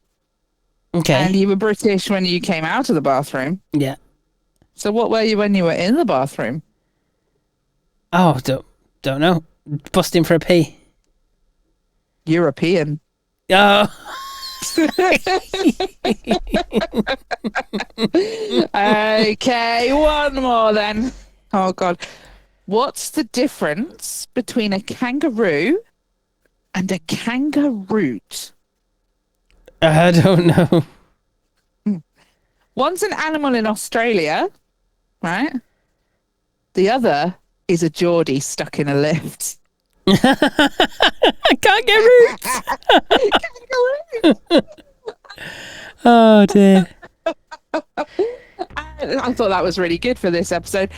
Okay. And you were British when you came out of the bathroom. Yeah. So what were you when you were in the bathroom? Oh, don't know. Busting for a pee. European. Oh. Okay, one more then. Oh God. What's the difference between a kangaroo and a kangaroot? I don't know. One's an animal in Australia, right? The other is a Geordie stuck in a lift. I can't get roots. Oh dear. I thought that was really good for this episode.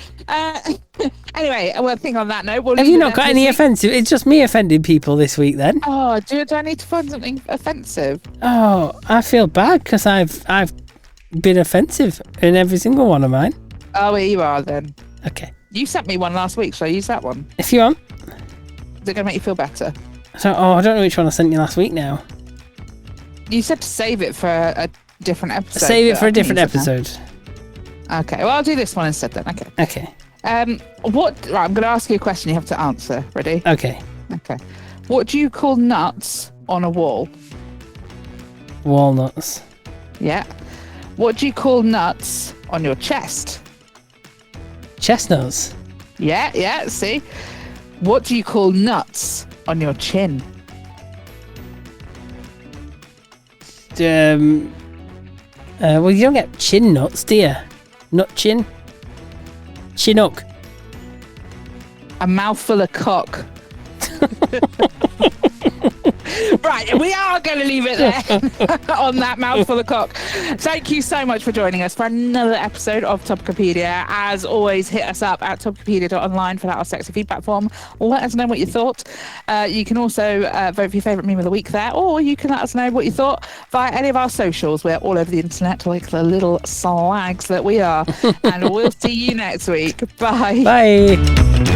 Anyway, well, I think on that note, have you not got any offensive? It's just me offending people this week, then. Oh, do I need to find something offensive? Oh, I feel bad because I've been offensive in every single one of mine. Oh, here you are then. Okay. You sent me one last week, so I use that one. If you want. Is it going to make you feel better? So, I don't know which one I sent you last week now. You said to save it for a different episode. Save it for a different episode. Okay, well, I'll do this one instead then. Okay. Right, I'm going to ask you a question you have to answer. Ready? Okay. What do you call nuts on a wall? Walnuts. Yeah. What do you call nuts on your chest? Chestnuts. Yeah, see? What do you call nuts on your chin? Well, you don't get chin nuts, do you? Nut chin? Chinook. A mouthful of cock. Right, we are going to leave it there on that mouthful of cock. Thank you so much for joining us for another episode of Topicopedia. As always, hit us up at topicopedia.online for our sexy feedback form. Let us know what you thought. You can also vote for your favourite meme of the week there, or you can let us know what you thought via any of our socials. We're all over the internet like the little slags that we are. And we'll see you next week. Bye. Bye.